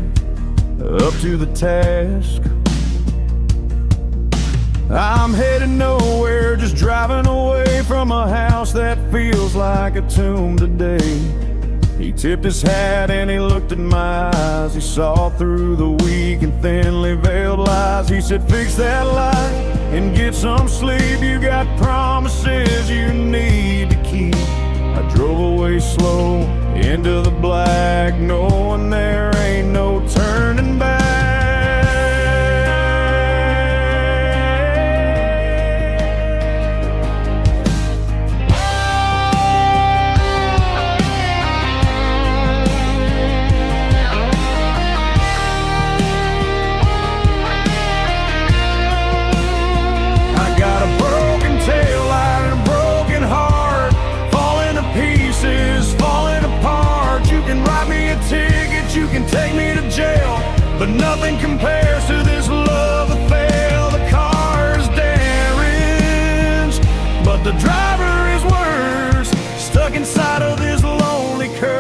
up to the task. I'm headed nowhere, just driving away from a house that feels like a tomb today. He tipped his hat and he looked at my eyes. He saw through the weak and thinly veiled lies. He said, fix that light and get some sleep. You got promises you need to keep. I drove away slow into the black, knowing there ain't no turning back. I got a broken tail light and a broken heart, but nothing compares to this love affair. The car's damaged, but the driver is worse, stuck inside of this lonely curse.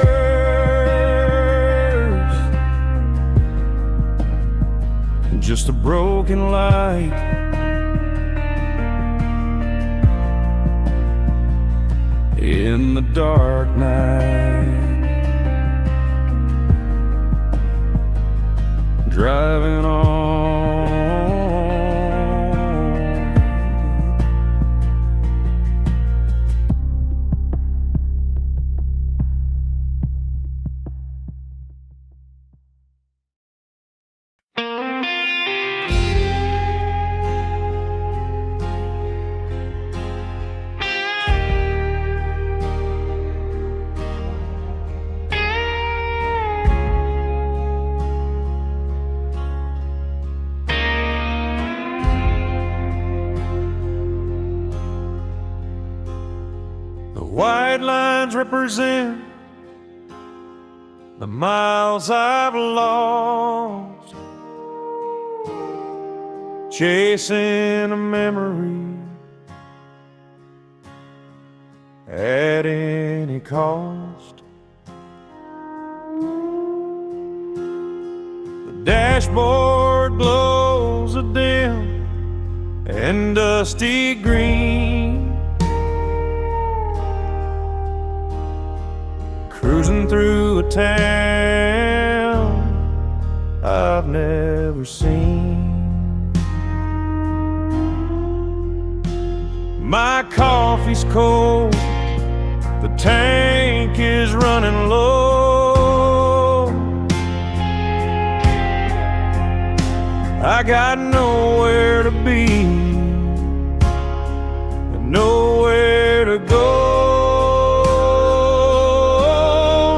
Just a broken light, in the dark night, driving on. The white lines represent the miles I've lost, chasing a memory at any cost. The dashboard glows a dim and dusty green, cruising through a town I've never seen. My coffee's cold, the tank is running low. I got nowhere to be and nowhere to go.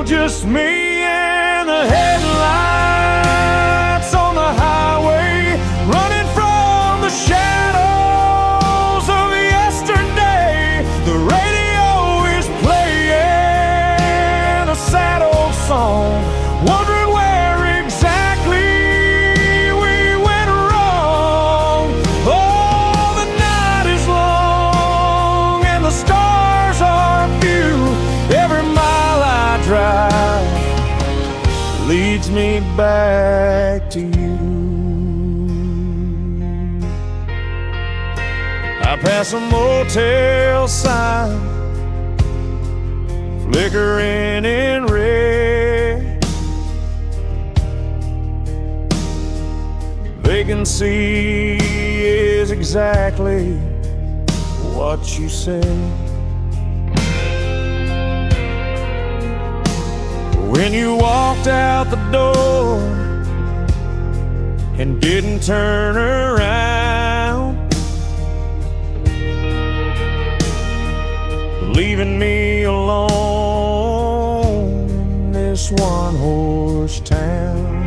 Just me and the headlights on the highway, running from the shadows of yesterday. The radio is playing a sad old song, wondering where exactly we went wrong. Oh, the night is long and the stars are few. Every mile I drive leads me back to you. I pass a motel sign, flickering in red. Vacancy is exactly what you said. When you walked out the door and didn't turn around, leaving me alone in this one-horse town.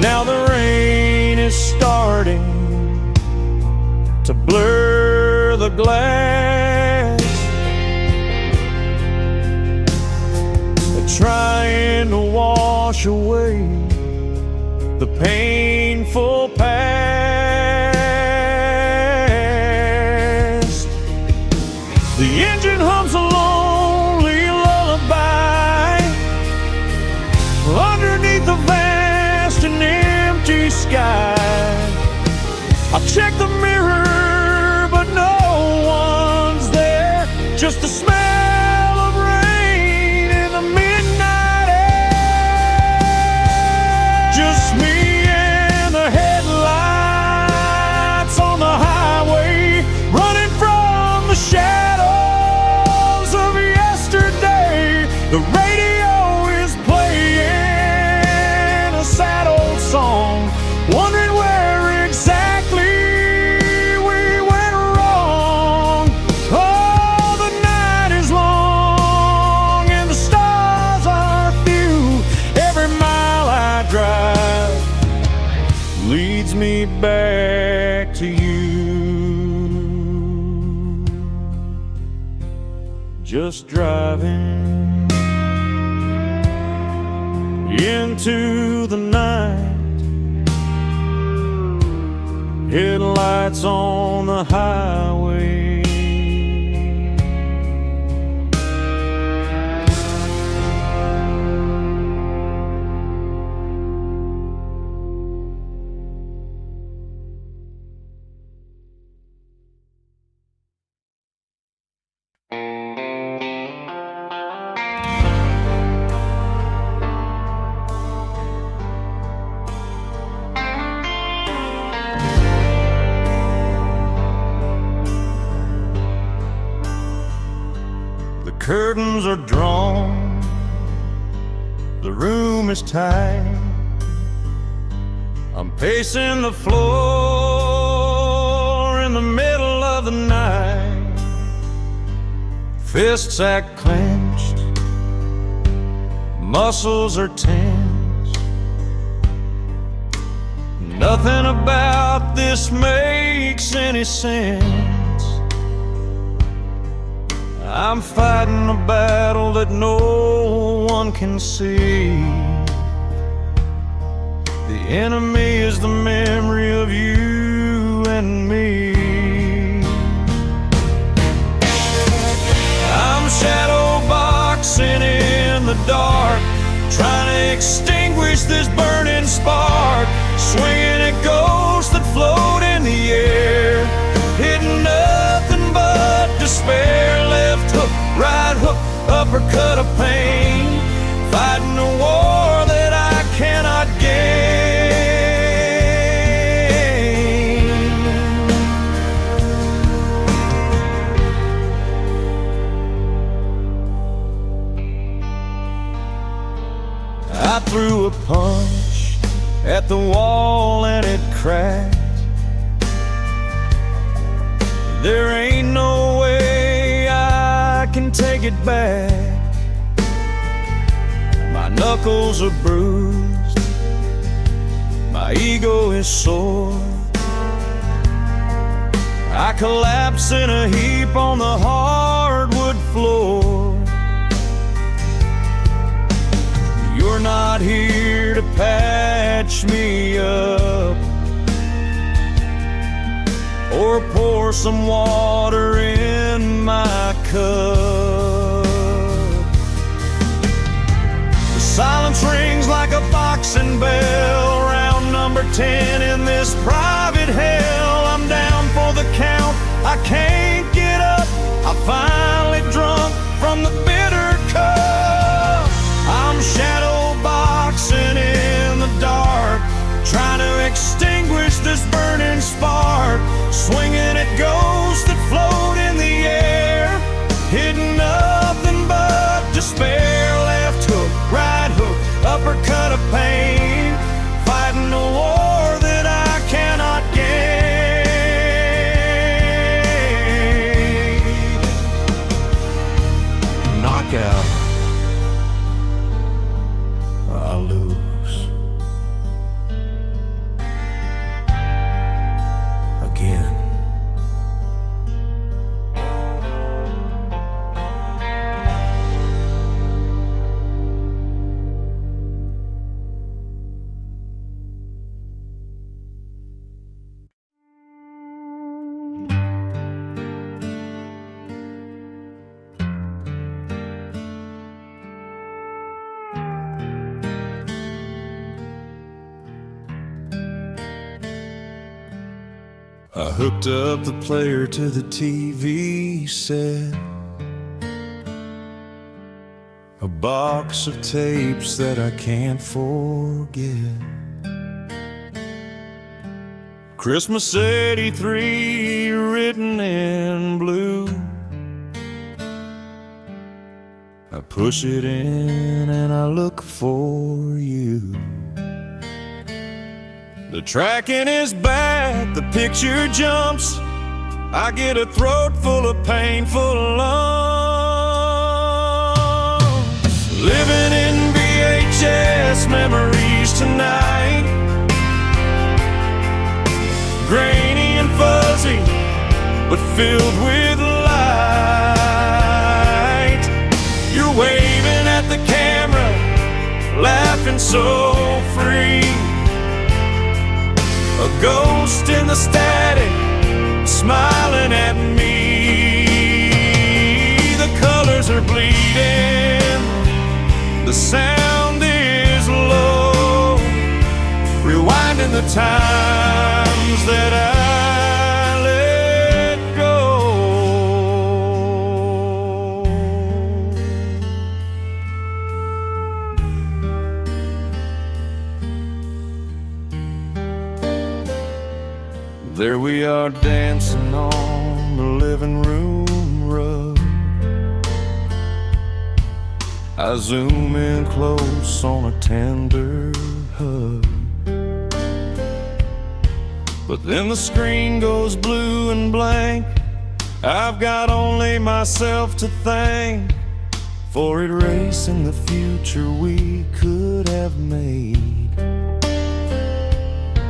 Now the rain is starting to blur the glass, trying to wash away the painful past. The engine hums a lonely lullaby underneath the vast and empty sky. I check the mirror, but no one's there, just the smell of rain in the midnight air. Just me and the headlights on the highway, running from the shadows of yesterday. The radio is playing a sad old song, wondering where exactly we went wrong. Oh, the night is long and the stars are few. Every mile I drive leads me back to you. Just driving into the night. Headlights on the highway. The curtains are drawn, the room is tight. I'm pacing the floor in the middle of the night. Fists act clenched, muscles are tense. Nothing about this makes any sense. I'm fighting a battle that no one can see. The enemy is the memory of you and me. I'm shadow boxing in the dark, trying to extinguish this burning spark. Swinging at ghosts that float in the air, hitting nothing but despair. Left hook, right hook, uppercut of pain, fighting a war that I cannot gain. I threw a punch at the wall and it cracked. There ain't no way I can take it back. My knuckles are bruised, my ego is sore. I collapse in a heap on the hardwood floor. You're not here to patch me up or pour some water in my cup. The silence rings like a boxing bell, round number 10 in this private hell. I'm down for the count, I can't get up. I finally drunk from the bitter cup. I'm shadow boxing in the dark, trying to extinguish this burning spark. Swinging at ghosts that float in the air, hitting nothing but despair. Left hook, right hook, uppercut of pain, fighting a war that I cannot gain. Knockout, I lose. Again. I hooked up the player to the TV set, a box of tapes that I can't forget. Christmas '83 written in blue. I push it in and I look for you. The tracking is back, the picture jumps. I get a throat full of painful lumps. Living in VHS memories tonight, grainy and fuzzy, but filled with light. You're waving at the camera, laughing laughing so free. A ghost in the static, smiling at me. The colors are bleeding, the sound is low, rewinding the times that I let go. There we are dancing on the living room rug. I zoom in close on a tender hug, but then the screen goes blue and blank. I've got only myself to thank for erasing the future we could have made.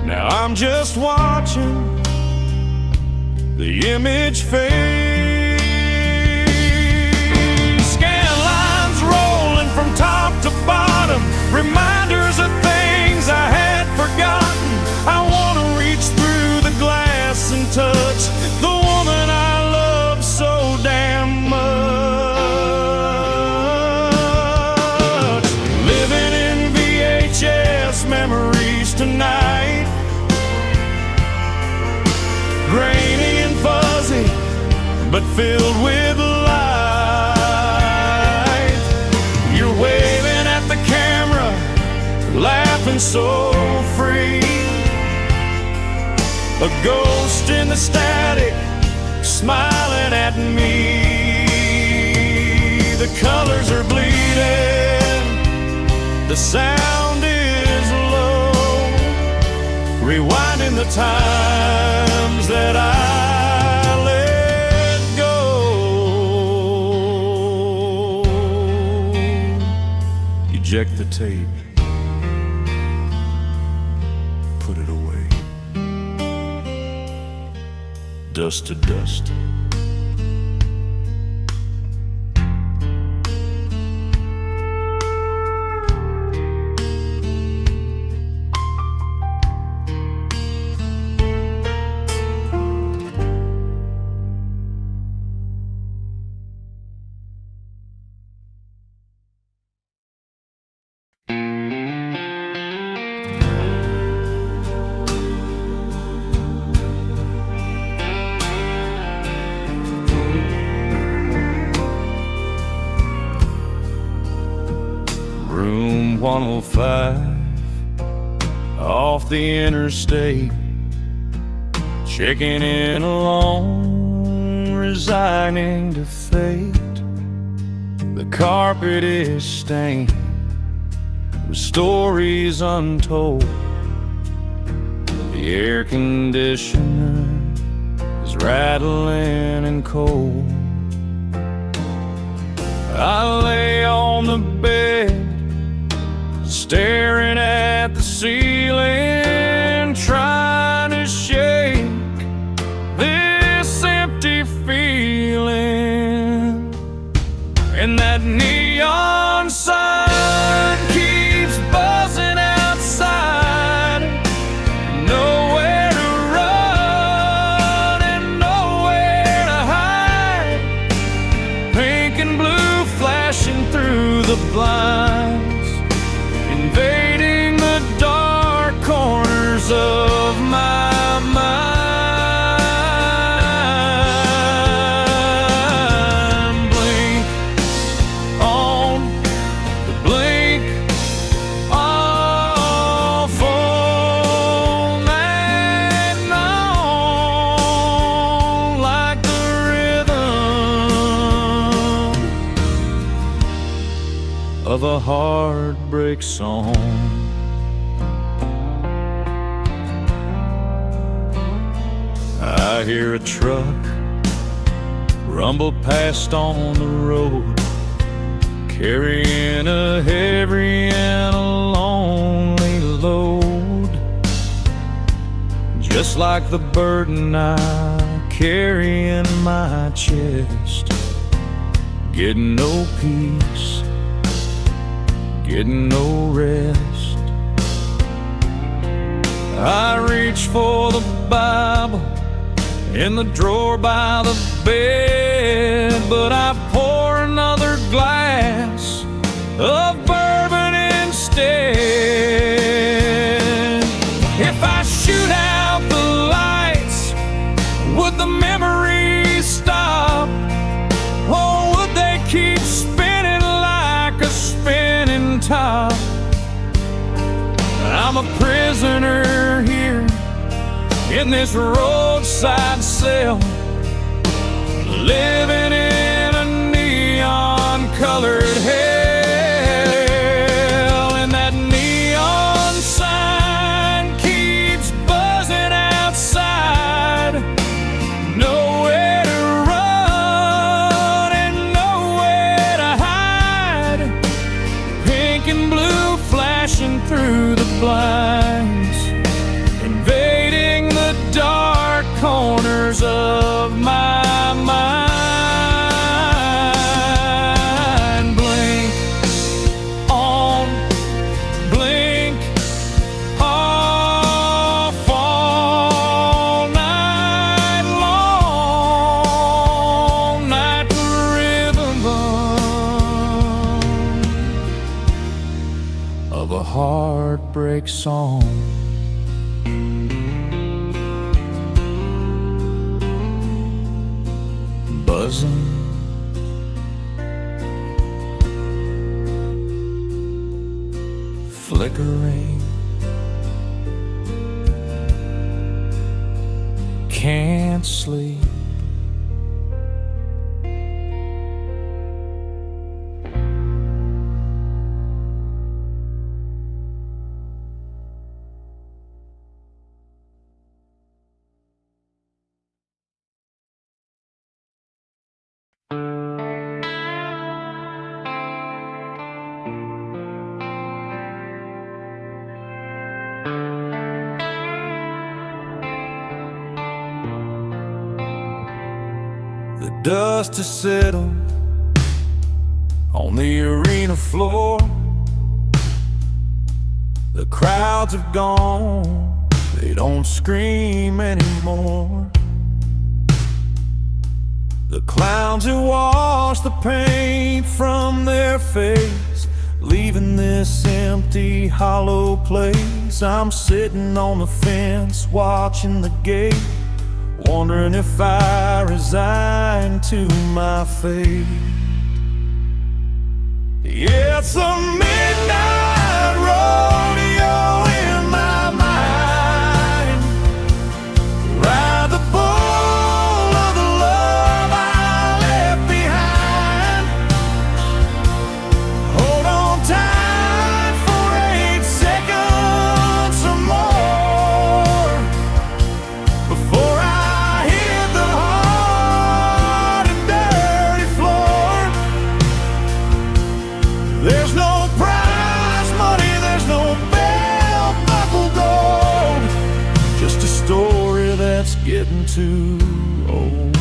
Now I'm just watching the image fade. Scan lines rolling from top to bottom, reminders of things I had forgotten. I wanna reach through the glass and touch the woman I love so damn much. Living in VHS memories tonight, grainy and fuzzy, but filled with light. You're waving at the camera, laughing so free. A ghost in the static, smiling at me. The colors are bleeding, the sound is low, rewinding the times that I let go. Eject the tape, put it away. Dust to dust. Room 105, off the interstate, checking in alone, resigning to fate. The carpet is stained with stories untold. The air conditioner is rattling and cold. I lay on the bed, staring at the ceiling, trying to shake this empty feeling. And that neon sign keeps buzzing outside. Nowhere to run and nowhere to hide. Pink and blue flashing through the blinds, invading the dark corners of my mind. Blink on the blink off all night long, like the rhythm of a heartbreak song. I hear a truck rumble past on the road, carrying a heavy and a lonely load, just like the burden I carry in my chest. Getting no peace, getting no rest. I reach for the Bible in the drawer by the bed, but I pour another glass of bourbon instead. If I shoot out the lights, would the memories stop? Or would they keep spinning like a spinning top? I'm a prisoner here in this roadside cell, living in a neon-colored hell. And that neon sign keeps buzzing outside. Nowhere to run and nowhere to hide. Pink and blue flashing through the blinds, invading the dark corners of my mind. Blink on, blink off all night long. Night the rhythm of a heartbreak song. Buzzing, flickering, can't sleep. The dust has settled on the arena floor. The crowds have gone, they don't scream anymore. The clowns have washed the paint from their face, leaving this empty, hollow place. I'm sitting on the fence, watching the gate, wondering if I resign to my fate. Yeah, it's a midnight rodeo in my mind. Ride the bull of the love I left behind. Hold on tight for 8 seconds or more before I hit the hard and dirty floor. There's no prize money, there's no bell buckle gold, just a story that's getting too old.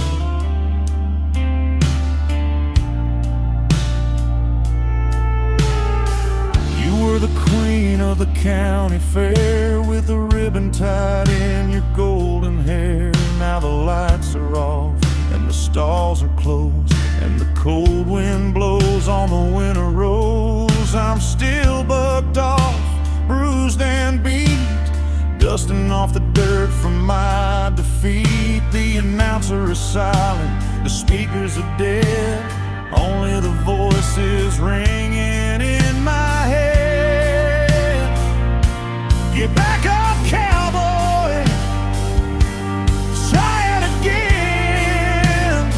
You were the queen of the county fair, with the ribbon tied in your golden hair. Now the lights are off and the stalls are closed, and the cold wind blows on the winter rose. I'm still bucked off, bruised and beat, dusting off the dirt from my defeat. The announcer is silent, the speakers are dead, only the voices ringing in my head. Get back up, cowboy, try it again.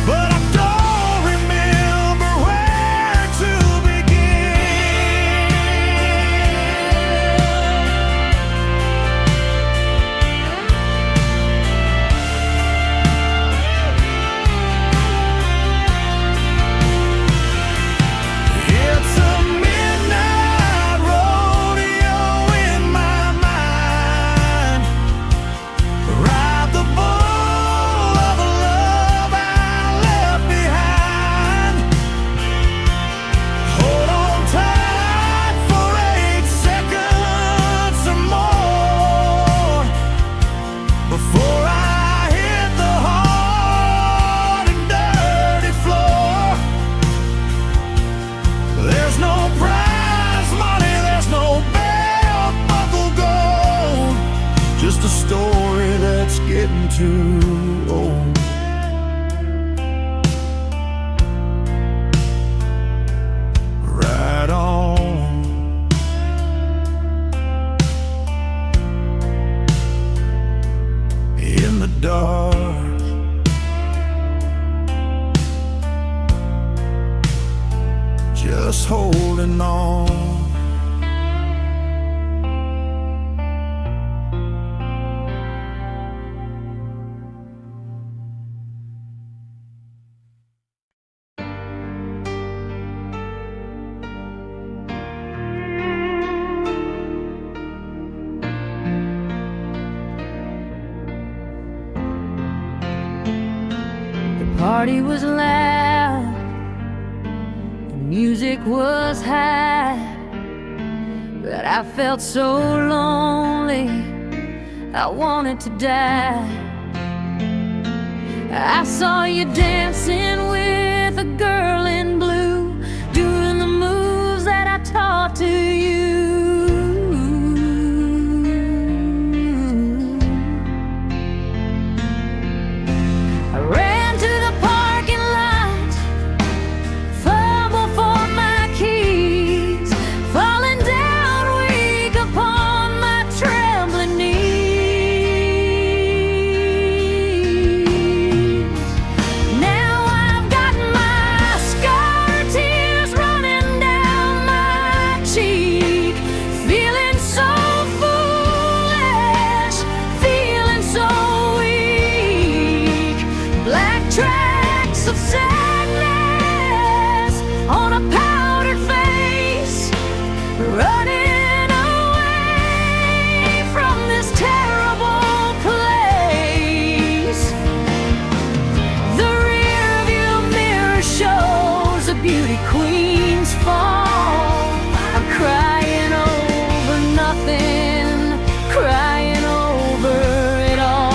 But I don't remember where to begin. It's a midnight rodeo in us holding on.
Party was loud, the music was high, but I felt so lonely, I wanted to die. I saw you dancing with a girl in blue, doing the moves that I taught to you. I ran to the parking lot, fumbled for my keys, falling down weak upon my trembling knees. Now I've got my scar tears running down my cheek, feeling so foolish, feeling so weak. Black tracks of sadness on a powdered face, running away from this terrible place. The rearview mirror shows a beauty queen's fall. I'm crying over nothing, crying over it all.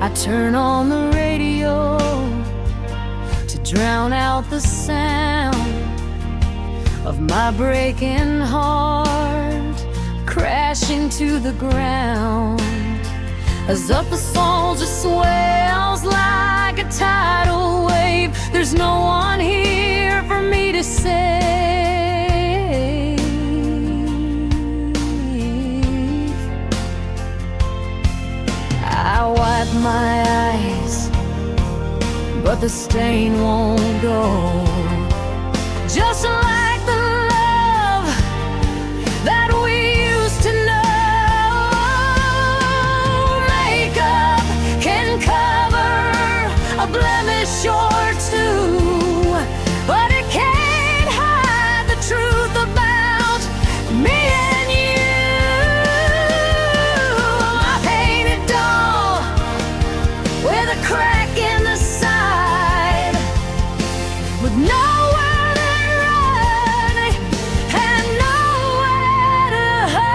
I turn on the radio to drown out the sound of my breaking heart crashing to the ground, as up a soldier swells like a tidal wave. There's no one here for me to save. I wipe my eyes, but the stain won't go. Just like the love that we used to know. Makeup can cover a blemish or two, but it can't hide the truth about me and you. I painted doll with a crack in the side, with nowhere to run and nowhere to hide.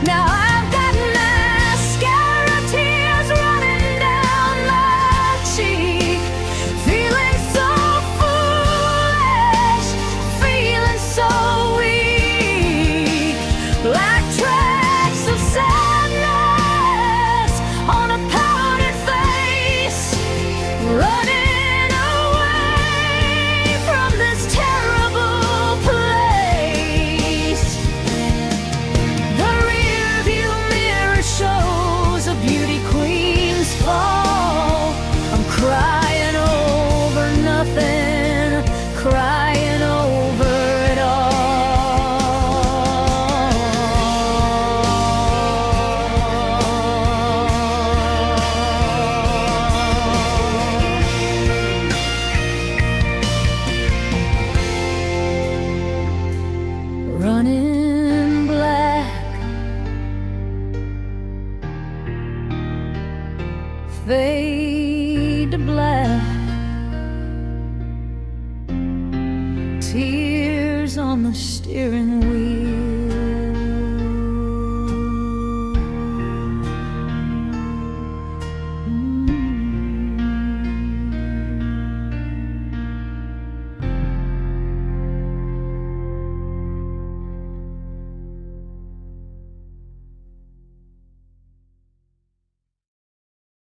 Now I've got mascara tears running down my cheek, feeling so foolish, feeling so weak. Black tracks of sadness on a powdered face, running away from this terrible place. The rearview mirror shows a beauty queen's fall. I'm crying over nothing, crying over it all. Running black, fade to black, tears on the steering wheel.